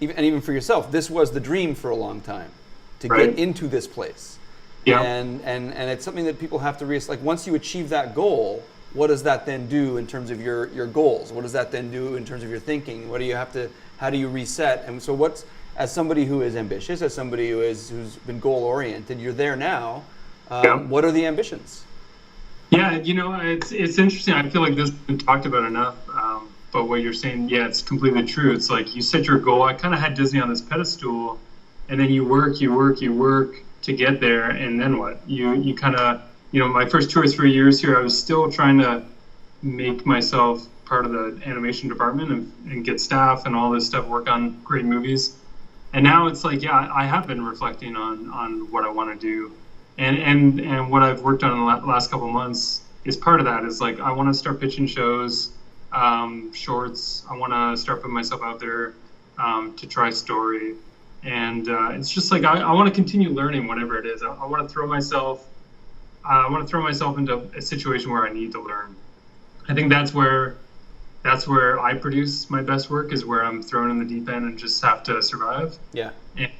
even for yourself, this was the dream for a long time to get into this place. Yeah. And it's something that people have to realize. Like once you achieve that goal, what does that then do in terms of your goals? What does that then do in terms of your thinking? How do you reset? And so as somebody who is ambitious, as somebody who's been goal oriented, you're there now. What are the ambitions? Yeah, it's interesting. I feel like this has been talked about enough. But what you're saying, it's completely true. It's like you set your goal. I kind of had Disney on this pedestal, and then you work to get there, and then what? You kind of, my first 2 or 3 years here, I was still trying to make myself part of the animation department and get staff and all this stuff, work on great movies. And now it's like, I have been reflecting on what I want to do. And what I've worked on in the last couple of months is part of that. Is like, I want to start pitching shows, shorts. I want to start putting myself out there to try story. And it's just like, I want to continue learning whatever it is. I want to throw myself I want to throw myself into a situation where I need to learn. I think that's where I produce my best work, is where I'm thrown in the deep end and just have to survive. Yeah.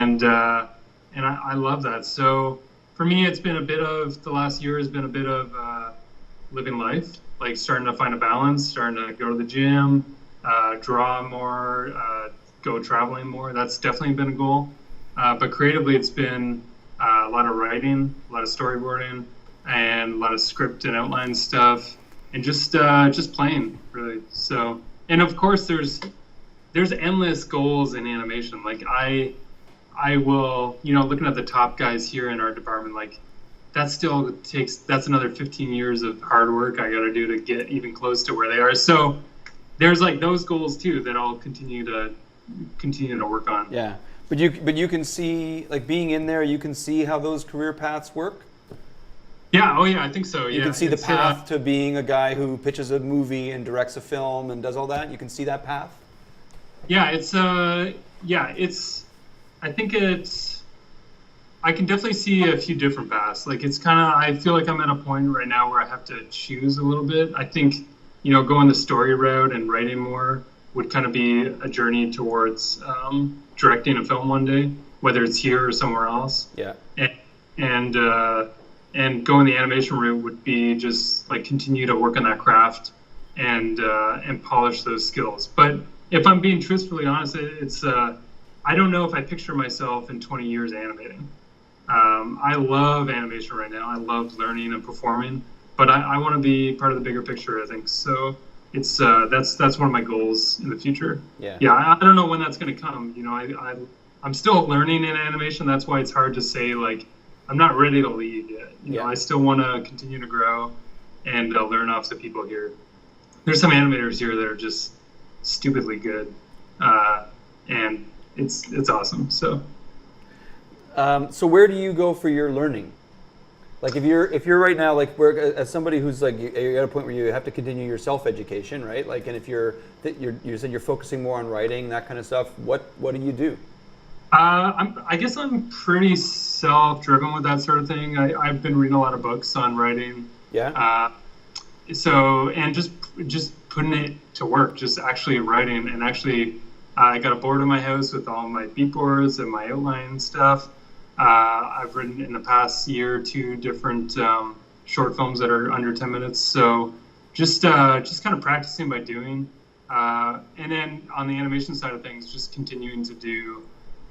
And I love that. So for me, it's been a bit of the last year has been a bit of living life, like starting to find a balance, starting to go to the gym, draw more, go traveling more. That's definitely been a goal. But creatively, it's been a lot of writing, a lot of storyboarding, and a lot of script and outline stuff, and just playing, really. So, and of course, there's endless goals in animation. Like I will, looking at the top guys here in our department, like that's another 15 years of hard work I got to do to get even close to where they are. So there's like those goals too that I'll continue to work on. Yeah. But you can see, like, being in there, you can see how those career paths work? Yeah, oh yeah, I think so. You can see the path to being a guy who pitches a movie and directs a film and does all that? You can see that path? Yeah, I can definitely see a few different paths. Like I feel like I'm at a point right now where I have to choose a little bit. I think, going the story route and writing more would kind of be a journey towards directing a film one day, whether it's here or somewhere else. Yeah. And going the animation route would be just like continue to work on that craft and polish those skills. But if I'm being truthfully honest, it's I don't know if I picture myself in 20 years animating. I love animation right now. I love learning and performing, but I want to be part of the bigger picture, I think. So it's that's one of my goals in the future. Yeah. Yeah. I don't know when that's going to come. I'm still learning in animation. That's why it's hard to say, like, I'm not ready to leave yet. I still want to continue to grow and learn off the people here. There's some animators here that are just stupidly good, and it's awesome. So where do you go for your learning? Like, if you're right now, like, as somebody who's like, you're at a point where you have to continue your self-education, right? Like, and if you said you're focusing more on writing, that kind of stuff, what do you do? I guess I'm pretty self-driven with that sort of thing. I've been reading a lot of books on writing. Yeah. And just putting it to work, just actually writing, and actually, I got a board in my house with all my beat boards and my outline stuff. I've written in the past year 2 different short films that are under 10 minutes. So just kind of practicing by doing. And then on the animation side of things, just continuing to do.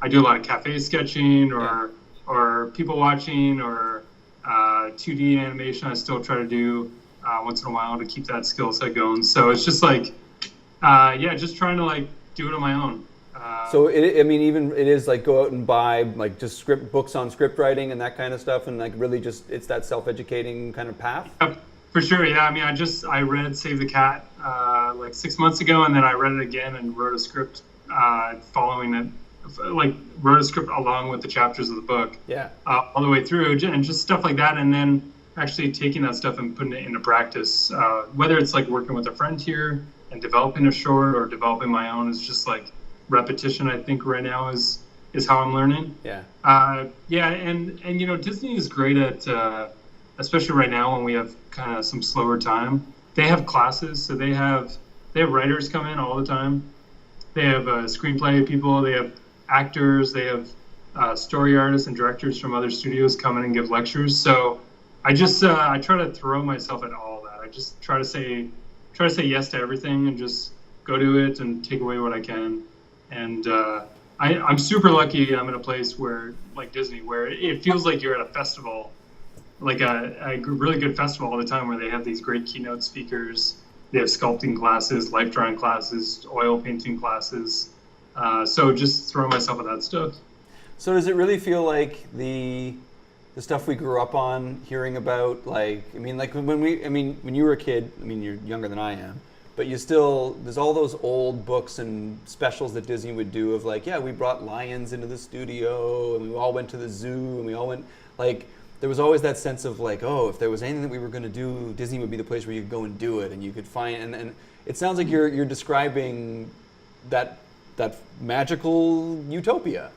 I do a lot of cafe sketching or people watching or 2D animation. I still try to do once in a while to keep that skill set going. So it's just like, just trying to like do it on my own. So even it is like go out and buy like just books on script writing and that kind of stuff, and like really just it's that self-educating kind of path. Yeah, for sure. Yeah. I mean, I read Save the Cat like 6 months ago, and then I read it again and wrote a script following it. Like wrote a script along with the chapters of the book. Yeah. All the way through, and just stuff like that, and then actually taking that stuff and putting it into practice. Whether it's like working with a friend here and developing a short or developing my own, is just like repetition. I think right now is how I'm learning. Yeah. And Disney is great at, especially right now when we have kind of some slower time. They have classes, so they have writers come in all the time. They have screenplay people. They have actors. They have story artists and directors from other studios come in and give lectures. So I just I try to throw myself at all that. I just try to say yes to everything and just go to it and take away what I can. And I'm super lucky. I'm in a place where, like Disney, where it feels like you're at a festival, like a really good festival all the time, where they have these great keynote speakers. They have sculpting classes, life drawing classes, oil painting classes. So just throw myself at that stuff. So does it really feel like the stuff we grew up on, hearing about, like, I mean, like when you were a kid, I mean, you're younger than I am, but there's all those old books and specials that Disney would do of like, yeah, we brought lions into the studio and we all went to the zoo and we all went, like, there was always that sense of like, oh, if there was anything that we were going to do, Disney would be the place where you could go and do it, and you could find, and it sounds like you're describing that magical utopia.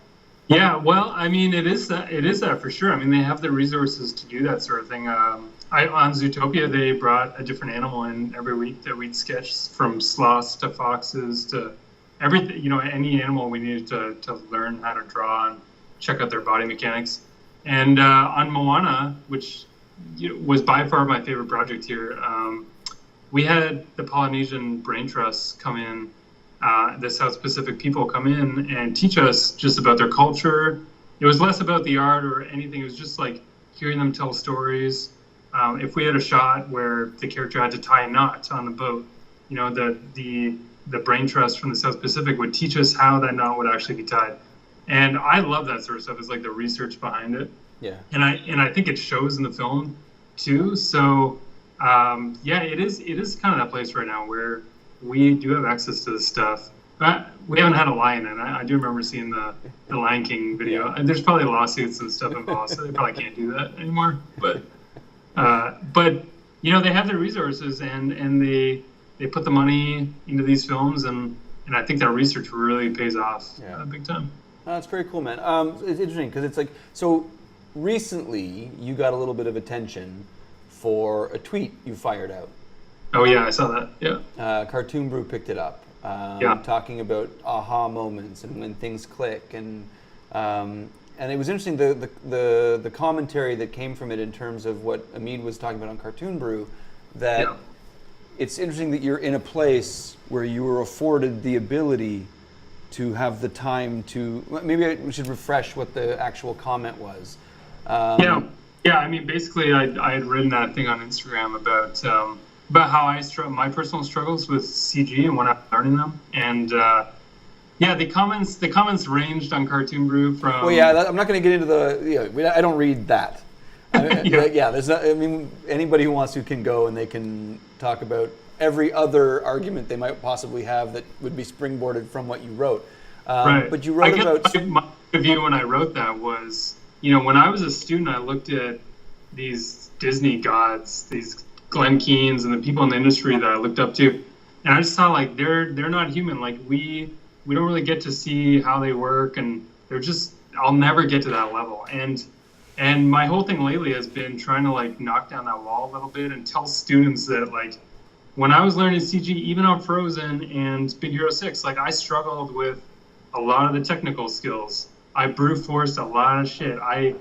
Yeah, well, I mean, it is that for sure. I mean, they have the resources to do that sort of thing. On Zootopia, they brought a different animal in every week that we'd sketch, from sloths to foxes to everything. Any animal we needed to learn how to draw and check out their body mechanics. And on Moana, which was by far my favorite project here, we had the Polynesian brain trusts come in, the South Pacific people come in and teach us just about their culture. It was less about the art or anything. It was just like hearing them tell stories. If we had a shot where the character had to tie a knot on the boat, the brain trust from the South Pacific would teach us how that knot would actually be tied. And I love that sort of stuff. It's like the research behind it. Yeah. And I think it shows in the film too. So yeah, it is kind of that place right now where we do have access to this stuff. But we haven't had a lion in. I do remember seeing the Lion King video. And there's probably lawsuits and stuff involved, so they probably can't do that anymore. But they have the resources and they put the money into these films, and I think that research really pays off big time. That's very cool, man. It's interesting because it's like, so recently you got a little bit of attention for a tweet you fired out. Oh yeah, I saw that. Yeah. Cartoon Brew picked it up, talking about aha moments and when things click, and it was interesting the commentary that came from it in terms of what Amit was talking about on Cartoon Brew, that it's interesting that you're in a place where you were afforded the ability to have the time to. Maybe we should refresh what the actual comment was. Yeah. I mean, basically, I had written that thing on Instagram about how my personal struggles with CG and when I'm learning them, and the comments ranged on Cartoon Brew from. Well, I'm not going to get into the. I don't read that. There's not. I mean, anybody who wants to can go and they can talk about every other argument they might possibly have that would be springboarded from what you wrote. Right. But you wrote about. My view when I wrote that was, when I was a student, I looked at these Disney gods, these Glenn Keanes and the people in the industry that I looked up to, and I just saw like they're not human. Like we don't really get to see how they work, and I'll never get to that level. And my whole thing lately has been trying to like knock down that wall a little bit and tell students that like when I was learning CG, even on Frozen and Big Hero 6, like I struggled with a lot of the technical skills. I brute forced a lot of shit. I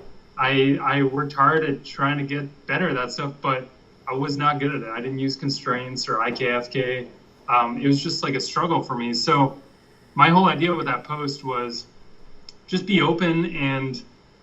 worked hard at trying to get better at that stuff, but I was not good at it. I didn't use constraints or IKFK. It was just like a struggle for me. So my whole idea with that post was just be open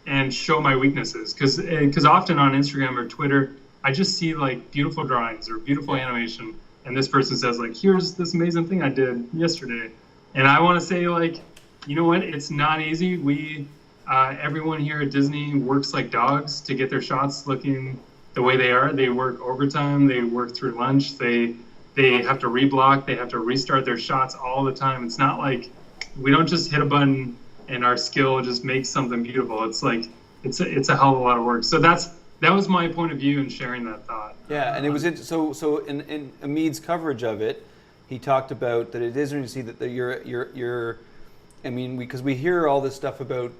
and show my weaknesses. Because often on Instagram or Twitter, I just see like beautiful drawings or beautiful animation. And this person says like, here's this amazing thing I did yesterday. And I want to say like, you know what? It's not easy. Everyone here at Disney works like dogs to get their shots looking the way they are. They work overtime. They work through lunch. They have to reblock. They have to restart their shots all the time. It's not like we don't just hit a button and our skill just makes something beautiful. It's like it's a hell of a lot of work. So that was my point of view in sharing that thought. Yeah, and it was so in Amit's coverage of it, he talked about that it is interesting to see that you're I mean, because we hear all this stuff about,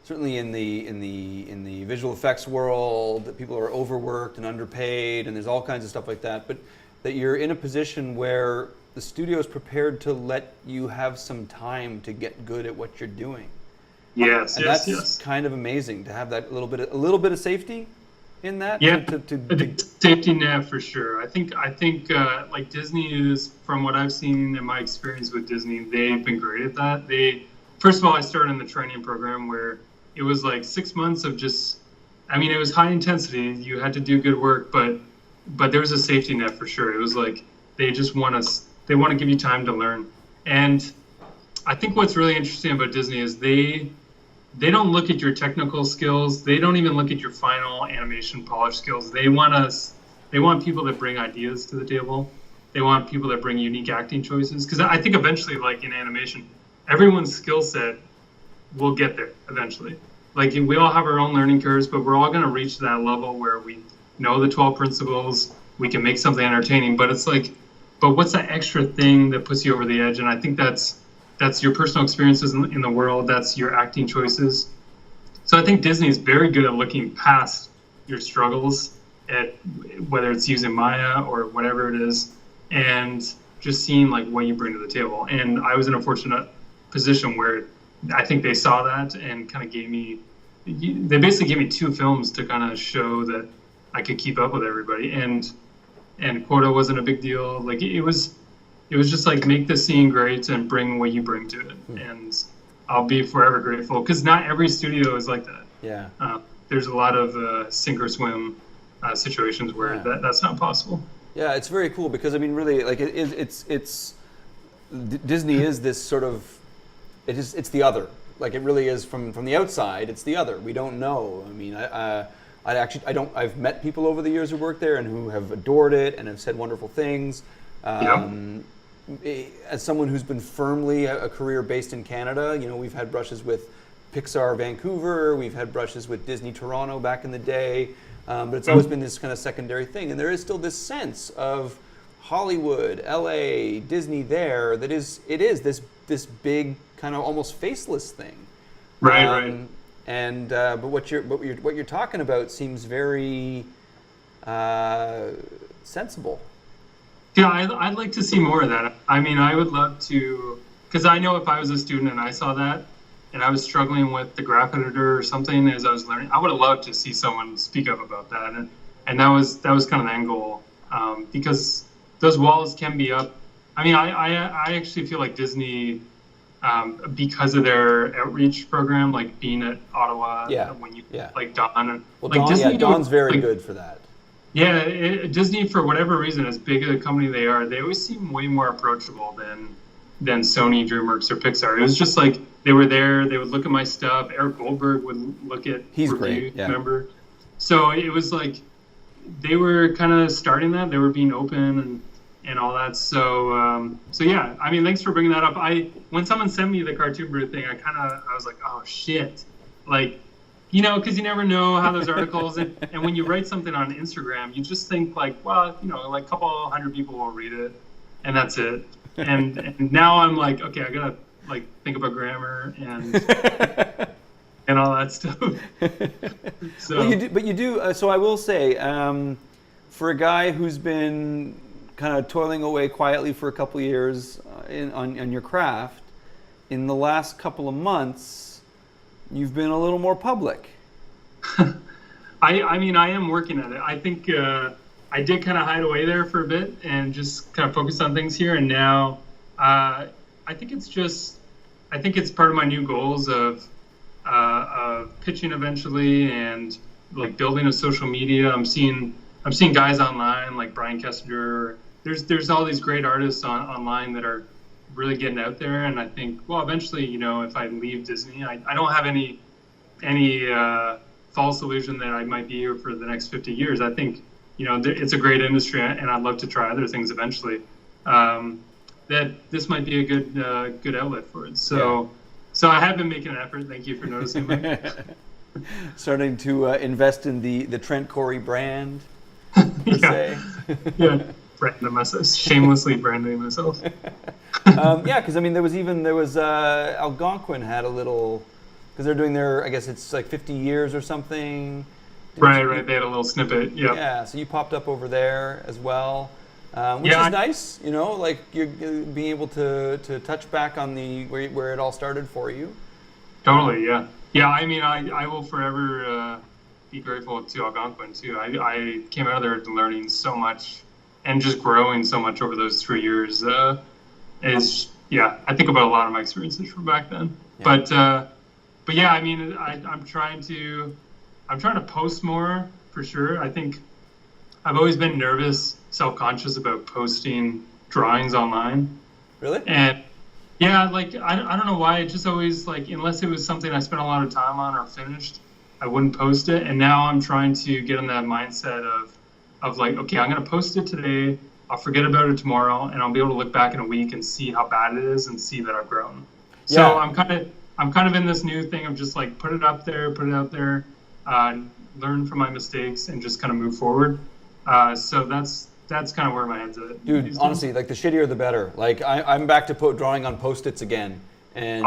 certainly in the visual effects world, that people are overworked and underpaid, and there's all kinds of stuff like that. But that you're in a position where the studio is prepared to let you have some time to get good at what you're doing. Yes, and that's kind of amazing to have that a little bit of safety in that. Yeah, to safety net for sure. I think like Disney is, from what I've seen in my experience with Disney, they've been great at that. First of all, I started in the training program where it was like 6 months of just, I mean, it was high intensity. You had to do good work, but there was a safety net for sure. It was like they want to give you time to learn. And I think what's really interesting about Disney is they don't look at your technical skills. They don't even look at your final animation polish skills. They want people that bring ideas to the table. They want people that bring unique acting choices. Because I think eventually, like in animation, everyone's skill set will get there eventually. Like we all have our own learning curves, but we're all going to reach that level where we know the 12 principles. We can make something entertaining. But it's like, but what's that extra thing that puts you over the edge? And I think that's that's your personal experiences in the world. That's your acting choices. So I think Disney is very good at looking past your struggles, at whether it's using Maya or whatever it is, and just seeing like what you bring to the table. And I was in a fortunate position where I think they saw that and kind of gave me, they basically gave me 2 films to kind of show that I could keep up with everybody. And quota wasn't a big deal. Like it was just like, make the scene great and bring what you bring to it. And I'll be forever grateful, because not every studio is like that. Yeah. There's a lot of sink or swim situations where that's not possible. Yeah, it's very cool, because I mean, really, like it's Disney is this sort of, it's the other. Like it really is from the outside. It's the other. We don't know. I mean, I've met people over the years who worked there and who have adored it and have said wonderful things. As someone who's been firmly a career based in Canada, you know, we've had brushes with Pixar Vancouver, we've had brushes with Disney Toronto back in the day, but it's always been this kind of secondary thing. And there is still this sense of Hollywood, LA, Disney there, that is this big kind of almost faceless thing. Right. And but what you're talking about seems very sensible. Yeah, I'd like to see more of that. I mean, I would love to, because I know if I was a student and I saw that, and I was struggling with the graph editor or something as I was learning, I would have loved to see someone speak up about that. And that was kind of the end goal, because those walls can be up. I mean, I actually feel like Disney, because of their outreach program, like being at Ottawa, like Don. Well, like Don, Disney Don's very good for that. Yeah, Disney, for whatever reason, as big a company they are, they always seem way more approachable than Sony, DreamWorks, or Pixar. It was just like they were there, they would look at my stuff. Eric Goldberg would look at He's review, great, yeah. Remember? So it was like they were kind of starting that. They were being open and all that. So yeah, I mean, thanks for bringing that up. When someone sent me the cartoon brew thing, I was like, oh shit, like. You know, because you never know how those articles, and when you write something on Instagram, you just think like, well, you know, like a couple 100 people will read it, and that's it. And now I'm like, okay, I gotta like think about grammar and all that stuff. So, well, you do. So I will say, for a guy who's been kind of toiling away quietly for a couple of years on your craft, in the last couple of months, you've been a little more public. I mean, I am working at it. I think I did kind of hide away there for a bit and just kind of focus on things here. And now I think it's part of my new goals of pitching eventually and like building a social media. I'm seeing guys online like Brian Kessinger. There's all these great artists online that are really getting out there, and I think, well, eventually, you know, if I leave Disney, I don't have any false illusion that I might be here for the next 50 years. I think, you know, it's a great industry, and I'd love to try other things eventually. That this might be a good outlet for it. So I have been making an effort. Thank you for noticing. Starting to invest in the Trent Correy brand, per se. Yeah. Branding myself, shamelessly branding myself. Yeah, because I mean, there was Algonquin had a little, because they're doing their, I guess it's like 50 years or something. Right. They had a little snippet. Yeah. Yeah. So you popped up over there as well, which is nice. You know, like you're being able to touch back on where it all started for you. Totally. Yeah. Yeah. I mean, I will forever be grateful to Algonquin too. I came out of there learning so much. And just growing so much over those 3 years I think about a lot of my experiences from back then. Yeah. But yeah, I mean, I'm trying to post more for sure. I think I've always been nervous, self-conscious about posting drawings online. Really? And yeah, like I don't know why. It just always like, unless it was something I spent a lot of time on or finished, I wouldn't post it. And now I'm trying to get in that mindset of like, okay, I'm going to post it today, I'll forget about it tomorrow, and I'll be able to look back in a week and see how bad it is and see that I've grown. Yeah. So I'm kind of in this new thing of just like put it out there, learn from my mistakes, and just kind of move forward. So that's that's kind of where my head's at. Dude, honestly, like the shittier the better. Like I'm back to drawing on Post-its again, and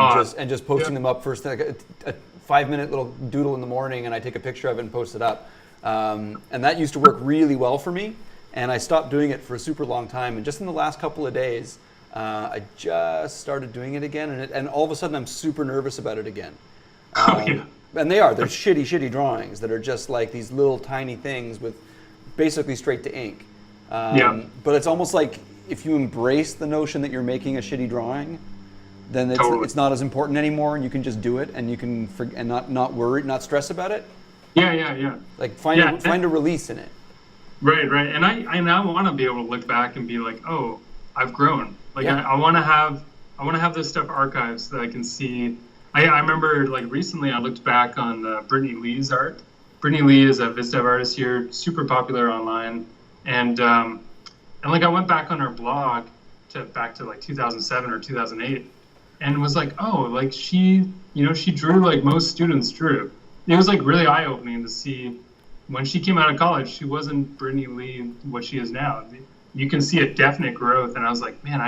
just posting them up first, like a 5-minute little doodle in the morning, and I take a picture of it and post it up. And that used to work really well for me, and I stopped doing it for a super long time. And just in the last couple of days, I just started doing it again, and all of a sudden I'm super nervous about it again. And they're shitty drawings that are just like these little tiny things with basically straight to ink. But it's almost like if you embrace the notion that you're making a shitty drawing, then it's not as important anymore, and you can just do it, and you can not worry, not stress about it. Yeah. Like find a release in it. Right. And I want to be able to look back and be like, oh, I've grown. Like I want to have this stuff archived so that I can see. I remember like recently I looked back on Brittany Lee's art. Brittany Lee is a VizDev artist here, super popular online, and like I went back on her blog back to like 2007 or 2008, and was like, oh, like she drew like most students drew. It was like really eye-opening to see when she came out of college, she wasn't Brittany Lee what she is now. You can see a definite growth, and I was like, man,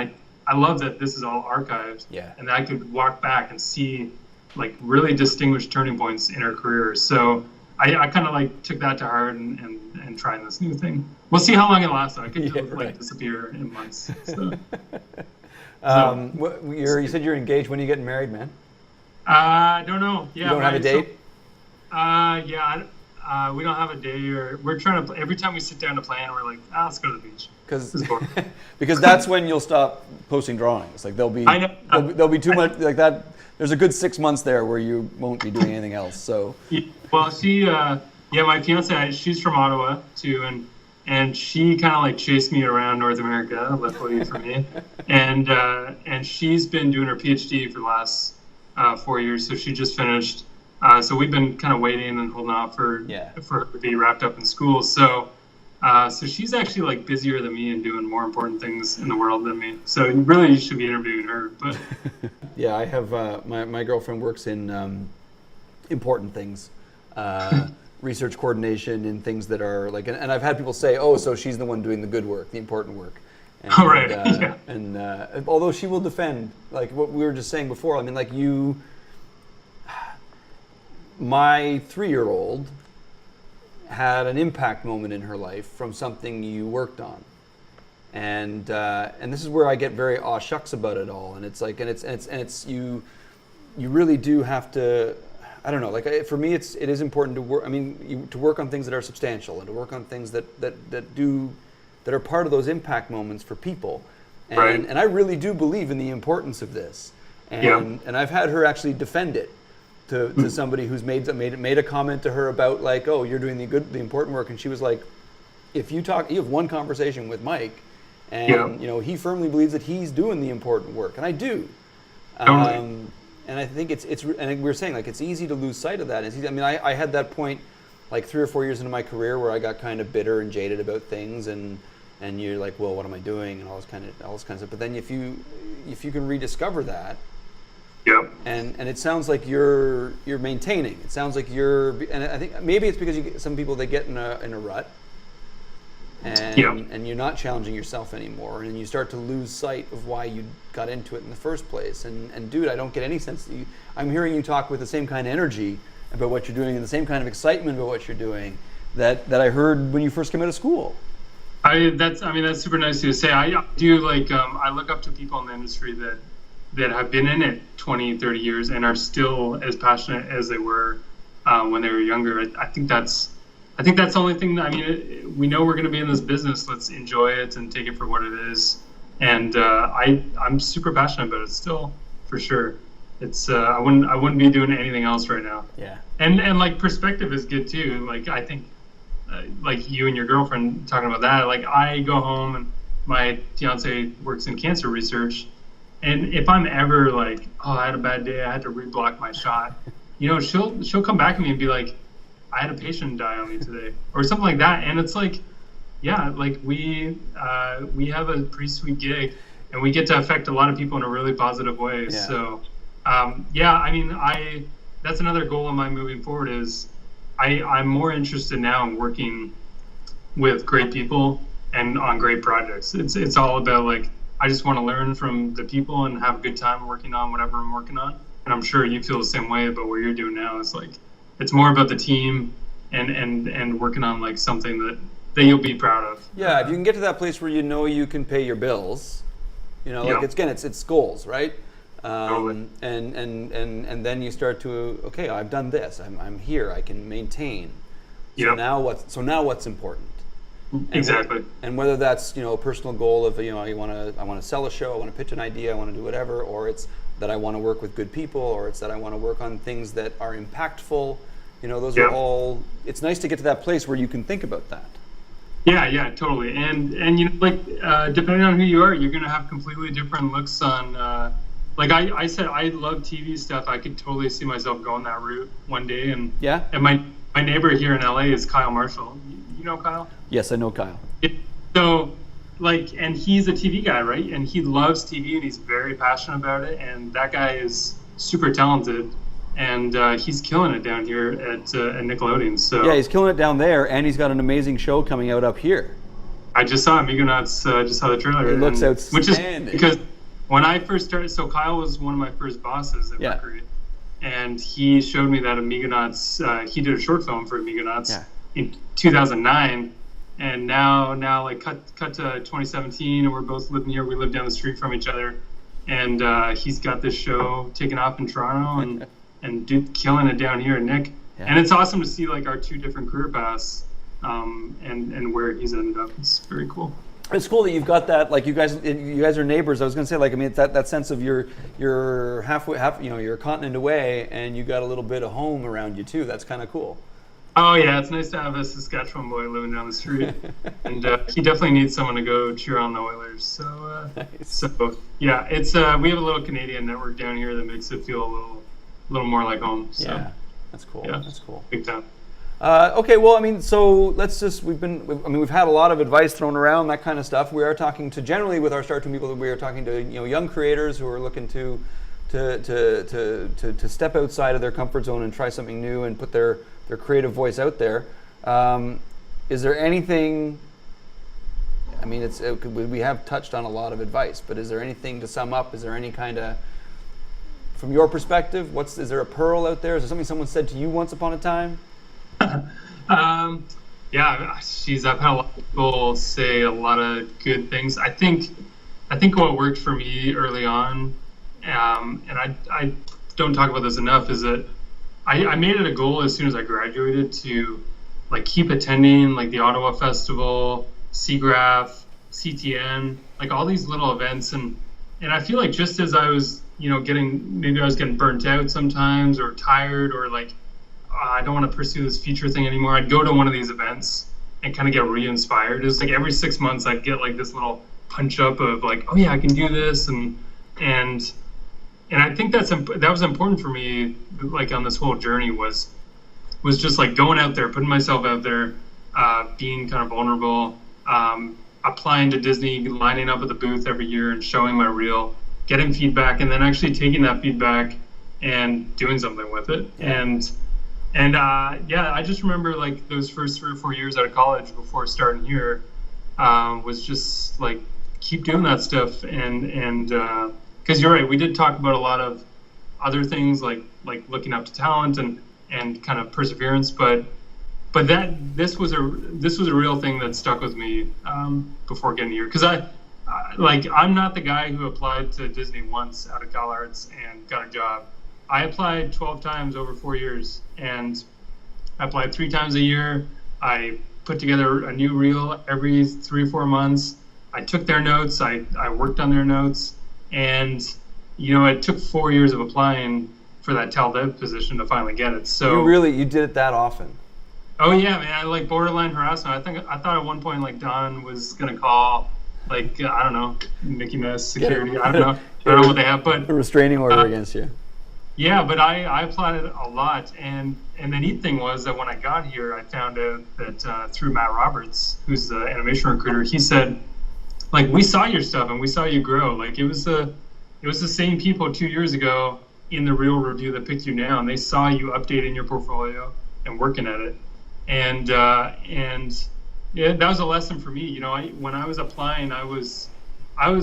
I love that this is all archived, and that I could walk back and see like really distinguished turning points in her career. So I kind of like took that to heart and tried this new thing. We'll see how long it lasts. I could disappear in months. So. You said you're engaged. When are you getting married, man? I don't know. Yeah, you don't have a date? We don't have a day, or we're trying to. Every time we sit down to plan, we're like, let's go to the beach. Because that's when you'll stop posting drawings. Like there'll be too much like that. There's a good 6 months there where you won't be doing anything else. So. Well, my fiance, she's from Ottawa too, and she kind of like chased me around North America, luckily for me, and she's been doing her PhD for the last 4 years. So she just finished. So we've been kind of waiting and holding off for her to be wrapped up in school. So she's actually like busier than me and doing more important things in the world than me. So really, you should be interviewing her. But yeah, I have my girlfriend works in important things, research coordination and things that are like. And I've had people say, "Oh, so she's the one doing the good work, the important work." And, And although she will defend, like what we were just saying before, I mean, like you. My 3-year-old had an impact moment in her life from something you worked on, and this is where I get very aw shucks about it all. And it's like, and it's you really do have to. I don't know. Like for me, it is important to work. I mean, to work on things that are substantial and to work on things that are part of those impact moments for people. And I really do believe in the importance of this. And I've had her actually defend it. To somebody who's made a comment to her about like, oh, you're doing the important work, and she was like, if you have one conversation with Mike, and he firmly believes that he's doing the important work, and I do, and I think it's and we were saying like it's easy to lose sight of that. I mean, I had that point like 3 or 4 years into my career where I got kind of bitter and jaded about things, and you're like, well, what am I doing, and all this kind of stuff. But then if you can rediscover that. Yep. And it sounds like you're maintaining. It sounds like and I think maybe it's because you get some people, they get in a rut, and you're not challenging yourself anymore, and you start to lose sight of why you got into it in the first place. And dude, I don't get any sense that I'm hearing you talk with the same kind of energy about what you're doing and the same kind of excitement about what you're doing that I heard when you first came out of school. That's super nice of you to say. I do like I look up to people in the industry that have been in it 20, 30 years and are still as passionate as they were when they were younger. I think that's the only thing that, I mean, we know we're going to be in this business. Let's enjoy it and take it for what it is. And I'm super passionate about it still, for sure. It's I wouldn't be doing anything else right now. Yeah. And like perspective is good too. Like I think like you and your girlfriend talking about that. Like I go home and my fiance works in cancer research. And if I'm ever like, oh, I had a bad day, I had to reblock my shot, she'll come back to me and be like, I had a patient die on me today, or something like that. And it's like, yeah, like we have a pretty sweet gig, and we get to affect a lot of people in a really positive way. Yeah. So, I mean, that's another goal of mine moving forward is I'm more interested now in working with great people and on great projects. It's all about like, I just want to learn from the people and have a good time working on whatever I'm working on. And I'm sure you feel the same way about what you're doing now. It's like, it's more about the team and working on like something that you'll be proud of. Yeah, if you can get to that place where you know you can pay your bills, like it's goals, right? Totally. And then you start to, okay, I've done this. I'm here. I can maintain. So now what's important? Exactly. And whether that's a personal goal of I want to sell a show, I want to pitch an idea, I want to do whatever, or it's that I want to work with good people, or it's that I want to work on things that are impactful. Those are all. It's nice to get to that place where you can think about that. Yeah, totally. And depending on who you are, you're gonna have completely different looks on. I said, I love TV stuff. I could totally see myself going that route one day. And my neighbor here in LA is Kyle Marshall. You know Kyle? Yes, I know Kyle. So, and he's a TV guy, right? And he loves TV and he's very passionate about it. And that guy is super talented. And he's killing it down here at Nickelodeon. So yeah, he's killing it down there, and he's got an amazing show coming out up here. I just saw Amigonauts, just saw the trailer. It looks outstanding. Which is because when I first started, so Kyle was one of my first bosses at Mercury. And he showed me that Amigonauts, he did a short film for Amigonauts in 2009. And now cut to 2017, and we're both living here. We live down the street from each other. And he's got this show taking off in Toronto and killing it down here at Nick. Yeah. And it's awesome to see like our two different career paths and where he's ended up. It's very cool. It's cool that you've got that, like you guys are neighbors. I was going to say, it's that sense of you're halfway, you're a continent away, and you got a little bit of home around you too. That's kind of cool. Oh yeah, it's nice to have a Saskatchewan boy living down the street, and he definitely needs someone to go cheer on the Oilers. So, nice. So yeah, it's we have a little Canadian network down here that makes it feel a little more like home. So, yeah, that's cool. Yeah, that's cool. Big time. Okay, well, so let's just, we've had a lot of advice thrown around, that kind of stuff. We are talking to, generally with our Startoon people, we are talking to young creators who are looking to step outside of their comfort zone and try something new and put their creative voice out there. Is there anything, we have touched on a lot of advice, but is there anything to sum up? Is there any kind of, from your perspective, is there a pearl out there? Is there something someone said to you once upon a time? Yeah, geez, I've had a lot of people say a lot of good things. I think what worked for me early on, and I don't talk about this enough, is that I made it a goal as soon as I graduated to like keep attending like the Ottawa Festival, SIGGRAPH, CTN, like all these little events, and I feel like just as I was getting burnt out sometimes or tired or like I don't want to pursue this feature thing anymore, I'd go to one of these events and kind of get re-inspired. It was like every 6 months I'd get like this little punch up of like, oh yeah, I can do this, and I think that was important for me, like on this whole journey was just like going out there, putting myself out there, being kind of vulnerable, applying to Disney, lining up at the booth every year and showing my reel, getting feedback, and then actually taking that feedback and doing something with it. Yeah. And I just remember like those first 3 or 4 years out of college before starting here was just like keep doing that stuff, and because you're right, we did talk about a lot of other things like looking up to talent and kind of perseverance, but this was a real thing that stuck with me before getting here, because I'm not the guy who applied to Disney once out of CalArts and got a job. I applied 12 times over 4 years, and I applied 3 times a year. I put together a new reel every 3 or 4 months. I took their notes. I worked on their notes, and it took 4 years of applying for that Tal Dev position to finally get it. So you did it that often? Oh yeah, man. I like borderline harassment. I thought at one point like Don was gonna call like I don't know, Mickey Mouse security. I don't know what they have, but a restraining order against you. Yeah, but I applied it a lot, and the neat thing was that when I got here, I found out that through Matt Roberts, who's the animation recruiter, he said, like, we saw your stuff and we saw you grow. Like it was the same people 2 years ago in the Reel Review that picked you now, and they saw you updating your portfolio and working at it, and Yeah, that was a lesson for me. You know, when I was applying, I was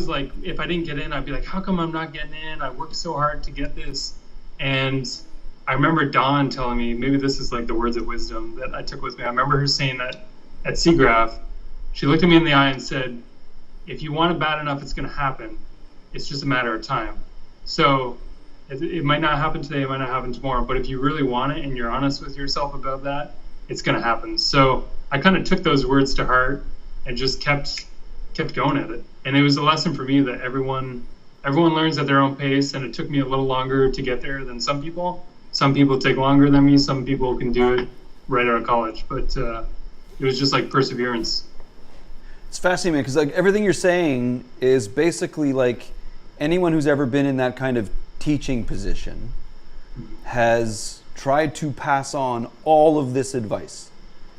like, if I didn't get in, I'd be like, how come I'm not getting in? I worked so hard to get this. And I remember Dawn telling me, maybe this is like the words of wisdom that I took with me. I remember her saying that at SIGGRAPH, she looked at me in the eye and said, if you want it bad enough, it's going to happen. It's just a matter of time. So it might not happen today, it might not happen tomorrow, but if you really want it and you're honest with yourself about that, it's going to happen. So I kind of took those words to heart and just kept going at it. And it was a lesson for me that everyone learns at their own pace, and it took me a little longer to get there than some people. Some people take longer than me. Some people can do it right out of college. But it was just like perseverance. It's fascinating because like everything you're saying is basically like anyone who's ever been in that kind of teaching position has tried to pass on all of this advice.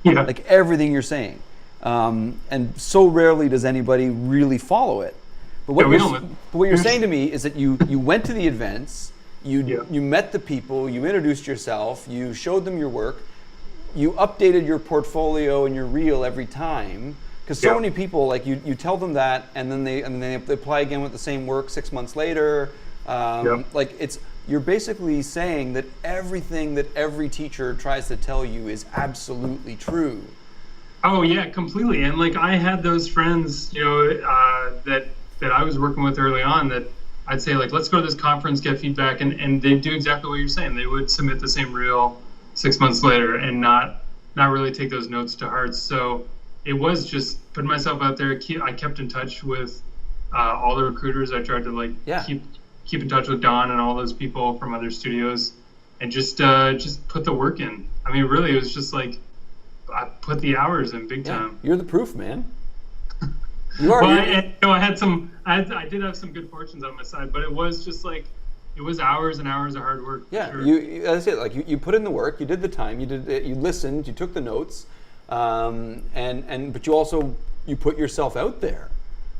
Yeah. Like everything you're saying. And so rarely does anybody really follow it. But what you're saying to me is that you went to the events, you met the people, you introduced yourself, you showed them your work, you updated your portfolio and your reel every time. Because so many people, like you tell them that, and then they apply again with the same work 6 months later. Like you're basically saying that everything that every teacher tries to tell you is absolutely true. Oh yeah, completely. And like I had those friends, you know, that I was working with early on that I'd say like, let's go to this conference, get feedback, and they do exactly what you're saying. They would submit the same reel 6 months later and not really take those notes to heart. So it was just putting myself out there. I kept in touch with all the recruiters. I tried to like keep in touch with Don and all those people from other studios, and just put the work in. I mean, really, it was just like I put the hours in big time. You're the proof, man. You are. Well, I did have some good fortunes on my side, but it was just like it was hours and hours of hard work. Yeah, sure. As I said, like you put in the work, you did the time, you listened, you took the notes. But you put yourself out there.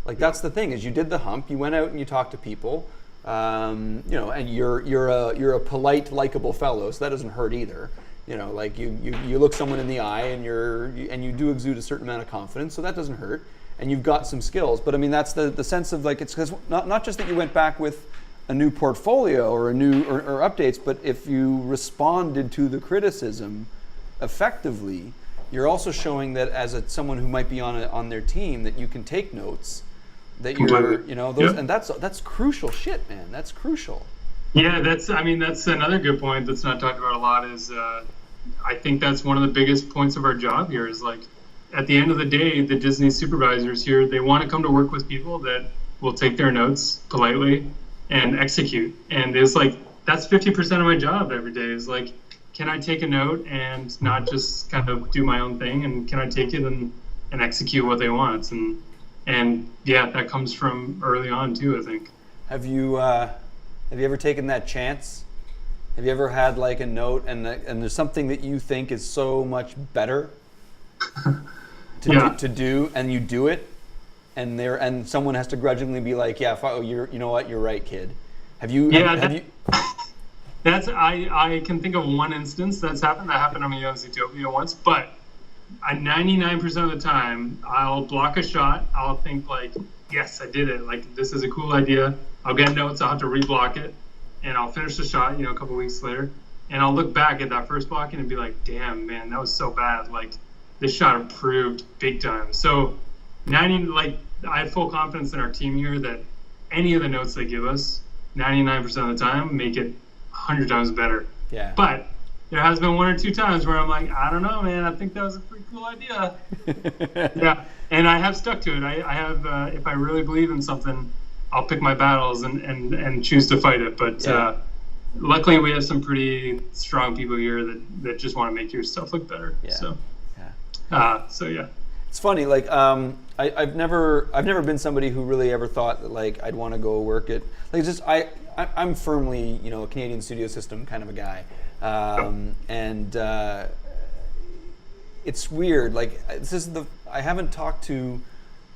Like that's the thing is you did the hump. You went out and you talked to people. And you're a polite, likable fellow, so that doesn't hurt either. You know, like you look someone in the eye and you do exude a certain amount of confidence, so that doesn't hurt. And you've got some skills. But I mean, that's the sense of like it's because not just that you went back with a new portfolio or or updates, but if you responded to the criticism effectively. You're also showing that as someone who might be on their team that you can take notes, that and that's crucial shit, man. That's crucial. Yeah, that's another good point that's not talked about a lot is I think that's one of the biggest points of our job here is like at the end of the day, the Disney supervisors here, they want to come to work with people that will take their notes politely and execute. And it's like that's 50% of my job every day is like, can I take a note and not just kind of do my own thing, and can I take it and execute what they want? And yeah, that comes from early on too, I think. Have you ever taken that chance? Have you ever had like a note and there's something that you think is so much better to do, and you do it, and someone has to grudgingly be like, you know what, you're right, kid. Have you? I can think of one instance that's happened. That happened on Moana and Zootopia once, but 99% of the time, I'll block a shot. I'll think like, yes, I did it. Like, this is a cool idea. I'll get notes. I'll have to reblock it, and I'll finish the shot, a couple weeks later, and I'll look back at that first blocking and be like, damn, man, that was so bad. Like, this shot improved big time. So, I have full confidence in our team here that any of the notes they give us, 99% of the time, make it 100 times better. Yeah. But there has been one or two times where I'm like, I don't know, man. I think that was a pretty cool idea. Yeah. And I have stuck to it. I have, if I really believe in something, I'll pick my battles and choose to fight it. But luckily, we have some pretty strong people here that just want to make your stuff look better. Yeah. So yeah. It's funny, like I've never been somebody who really ever thought that like I'd want to go work at like just I'm firmly a Canadian studio system kind of a guy, and it's weird. Like I haven't talked to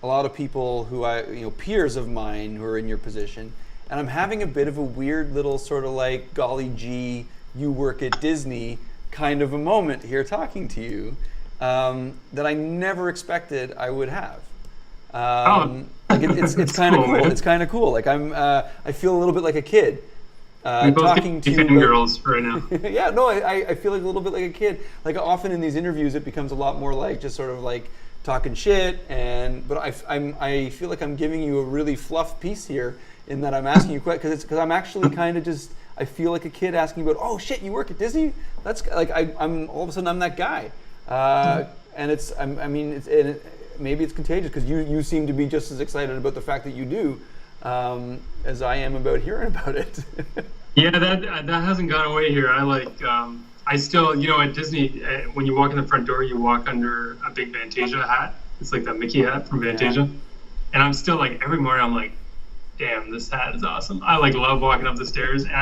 a lot of people who peers of mine who are in your position, and I'm having a bit of a weird little sort of like golly gee, you work at Disney kind of a moment here talking to you. that I never expected I would have. Oh, Like it's kind of cool, cool. man. It's kind of cool. Like I feel a little bit like a kid We both talking get to you. fangirls right now. Yeah, no, I feel like a little bit like a kid. Like often in these interviews, it becomes a lot more like just sort of like talking shit. But I feel like I'm giving you a really fluff piece here in that I'm asking you questions because I'm actually kind of just. I feel like a kid asking about, oh shit, you work at Disney? That's like I'm all of a sudden I'm that guy, and maybe it's contagious because you seem to be just as excited about the fact that you do as I am about hearing about it. Yeah, that hasn't gone away here. I still, at Disney, when you walk in the front door, you walk under a big Fantasia hat. It's like that Mickey hat from Fantasia. Yeah. And I'm still like, every morning I'm like, damn, this hat is awesome. I like love walking up the stairs. And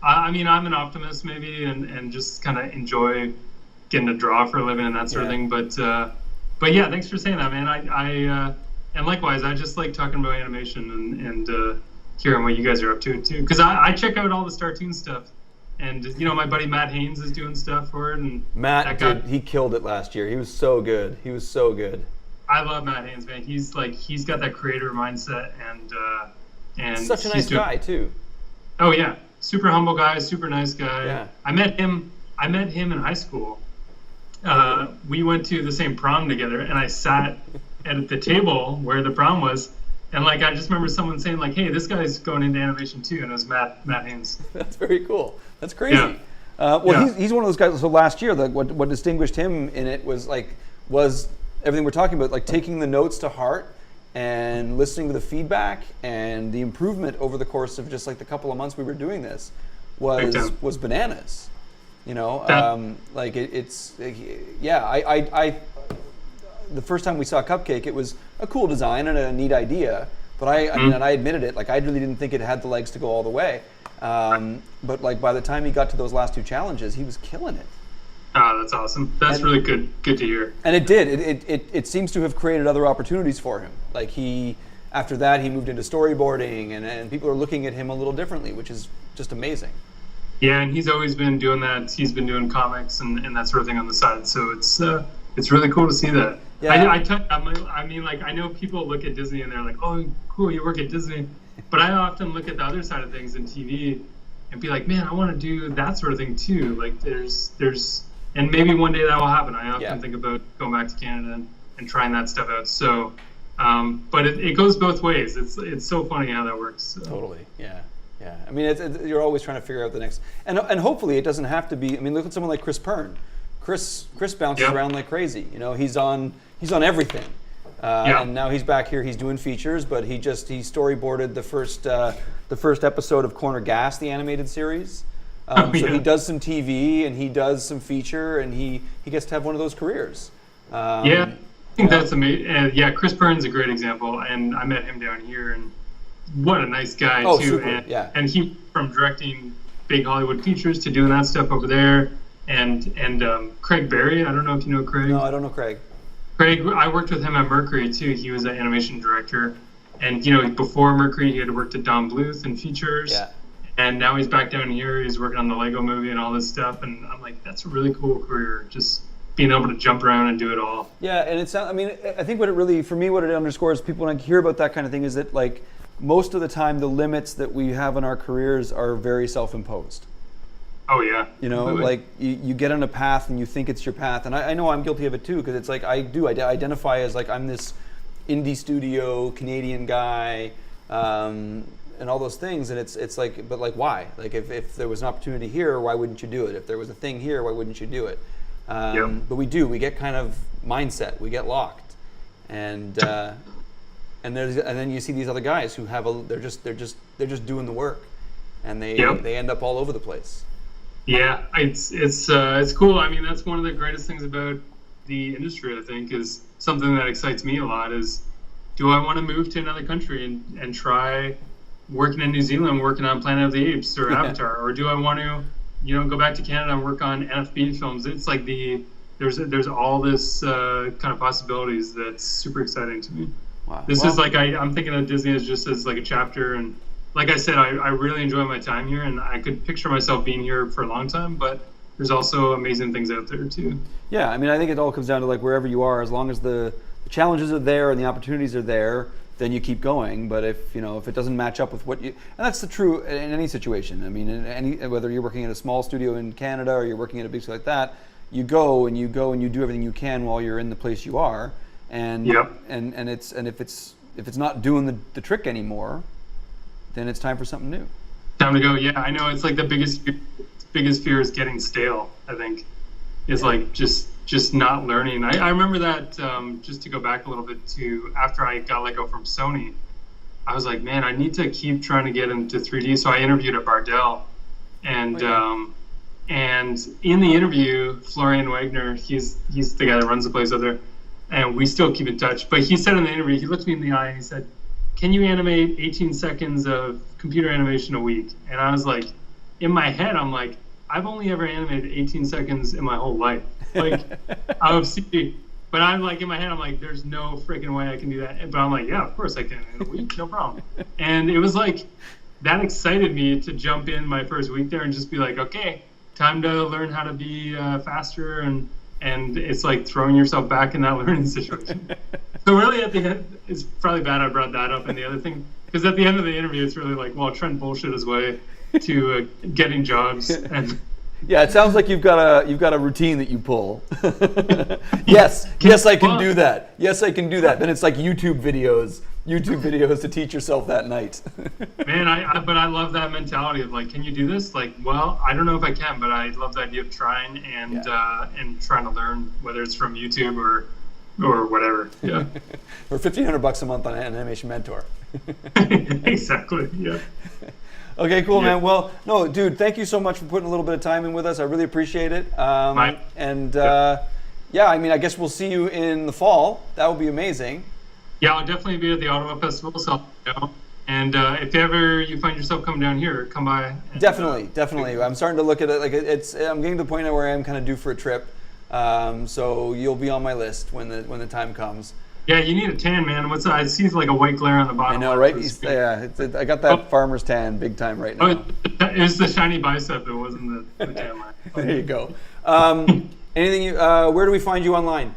I'm an optimist maybe and just kind of enjoy getting to draw for a living and that sort of thing. But yeah, thanks for saying that, man. And likewise, I just like talking about animation and hearing what you guys are up to too. Because I check out all the Startoon stuff. And my buddy Matt Haynes is doing stuff for it. And he killed it last year. He was so good. I love Matt Haynes, man. He's got that creator mindset and such a nice guy too. Oh yeah, super humble guy, super nice guy. Yeah. I met him in high school. We went to the same prom together, and I sat at the table where the prom was, and like I just remember someone saying like, "Hey, this guy's going into animation too," and it was Matt Haynes. That's very cool. That's crazy. Yeah. He's one of those guys. So last year, what distinguished him in it was everything we're talking about, like taking the notes to heart and listening to the feedback and the improvement over the course of just like the couple of months we were doing this was bananas. The first time we saw Cupcake, it was a cool design and a neat idea, but I admitted it, like I really didn't think it had the legs to go all the way. But like by the time he got to those last two challenges, he was killing it. Oh, that's awesome. That's really good to hear. And it did. It seems to have created other opportunities for him. Like after that, he moved into storyboarding, and people are looking at him a little differently, which is just amazing. Yeah, and he's always been doing that. He's been doing comics and that sort of thing on the side. So it's really cool to see that. Yeah. I know people look at Disney and they're like, oh, cool, you work at Disney. But I often look at the other side of things in TV and be like, man, I want to do that sort of thing too. Like there's and maybe one day that will happen. I often think about going back to Canada and trying that stuff out. So, but it goes both ways. It's so funny how that works. So. Totally, yeah. I mean, you're always trying to figure out the next, and hopefully it doesn't have to be. I mean, look at someone like Chris Pern. Chris bounces around like crazy. He's on everything. And now he's back here. He's doing features, but he storyboarded the first episode of Corner Gas, the animated series. So he does some TV and he does some feature, and he gets to have one of those careers. I think that's amazing. Chris Pern's a great example, and I met him down here, and what a nice guy too. Super. And he from directing big Hollywood features to doing that stuff over there, and Craig Berry. I don't know if you know Craig. No, I don't know Craig. Craig, I worked with him at Mercury too. He was an animation director, and before Mercury, he had worked at Don Bluth in features. Yeah. And now he's back down here. He's working on the Lego movie and all this stuff. And I'm like, that's a really cool career. Just being able to jump around and do it all. Yeah, and I think what it underscores, people when I hear about that kind of thing, is that like most of the time, the limits that we have in our careers are very self-imposed. Oh yeah. Completely. Like you get on a path and you think it's your path. And I know I'm guilty of it too, because it's like I identify as like I'm this indie studio Canadian guy. And all those things, and it's like, but like, why? Like, if there was an opportunity here, why wouldn't you do it? If there was a thing here, why wouldn't you do it? But we get kind of mindset, we get locked, and then you see these other guys who they're just doing the work, and they end up all over the place. Yeah, it's cool. I mean, that's one of the greatest things about the industry. I think is something that excites me a lot. Is do I want to move to another country and try working in New Zealand, working on Planet of the Apes or Avatar, or do I want to, go back to Canada and work on NFB films? It's like there's all this kind of possibilities that's super exciting to me. Wow. This is like I'm thinking of Disney as just as like a chapter, and like I said, I really enjoy my time here, and I could picture myself being here for a long time. But there's also amazing things out there too. Yeah, I mean, I think it all comes down to like wherever you are, as long as the challenges are there and the opportunities are there, then you keep going. But if it doesn't match up with what you, and that's the true in any situation. I mean, in any, whether you're working at a small studio in Canada or you're working at a big studio like that, you go and you do everything you can while you're in the place you are, and if it's not doing the trick anymore, then it's time for something new. Time to go. Yeah, I know. It's like the biggest fear is getting stale, I think, is like just not learning. I remember that, just to go back a little bit to after I got let go from Sony, I was like, man, I need to keep trying to get into 3D. So I interviewed at Bardell, and and in the interview, Florian Wagner, he's the guy that runs the place out there, and we still keep in touch. But he said in the interview, he looked me in the eye and he said, can you animate 18 seconds of computer animation a week? And I was like, in my head, I'm like, I've only ever animated 18 seconds in my whole life. Like, but I'm like, in my head, I'm like, there's no freaking way I can do that. But I'm like, yeah, of course I can in a week, no problem. And it was like, that excited me to jump in my first week there and just be like, okay, time to learn how to be faster. And it's like throwing yourself back in that learning situation. So really at the end, it's probably bad I brought that up and the other thing, because at the end of the interview, it's really like, well, Trent bullshit his way to getting jobs. And yeah, it sounds like you've got a routine that you pull. yes, I can do that. Yes, I can do that. Then it's like YouTube videos to teach yourself that night. Man, but I love that mentality of like, can you do this? Like, well, I don't know if I can, but I love the idea of trying and trying to learn, whether it's from YouTube or whatever. Yeah. Or $1,500 a month on an animation mentor. Exactly. Yeah. Okay, cool, man. Well, no, dude, thank you so much for putting a little bit of time in with us. I really appreciate it. Yeah, I mean, I guess we'll see you in the fall. That would be amazing. Yeah, I'll definitely be at the Ottawa Festival, so and if ever you find yourself coming down here, come by. And, definitely. I'm starting to look at it like I'm getting to the point where I am kind of due for a trip. So you'll be on my list when the time comes. Yeah, you need a tan, man. I see like a white glare on the bottom. I know, right? I got that farmer's tan big time right now. It's the shiny bicep. It wasn't the tan line. There you go. Anything? Where do we find you online?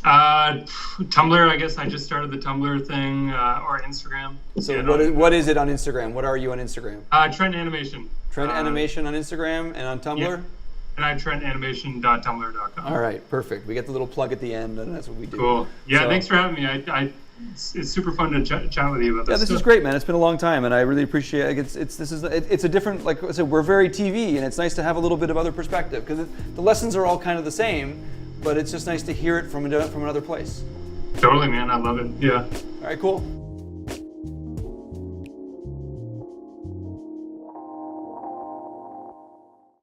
Tumblr, I guess. I just started the Tumblr thing, or Instagram. So what is it on Instagram? What are you on Instagram? Trent Animation. Trent Animation on Instagram and on Tumblr? Yeah. And I trentanimation.tumblr.com. All right, perfect. We get the little plug at the end, and that's what we do. Cool. Yeah, thanks for having me. It's super fun to chat with you about this. Yeah, this is great, man. It's been a long time, and I really appreciate it. It's a different, like I said, we're very TV, and it's nice to have a little bit of other perspective, because the lessons are all kind of the same, but it's just nice to hear it from another place. Totally, man. I love it. Yeah. All right, cool.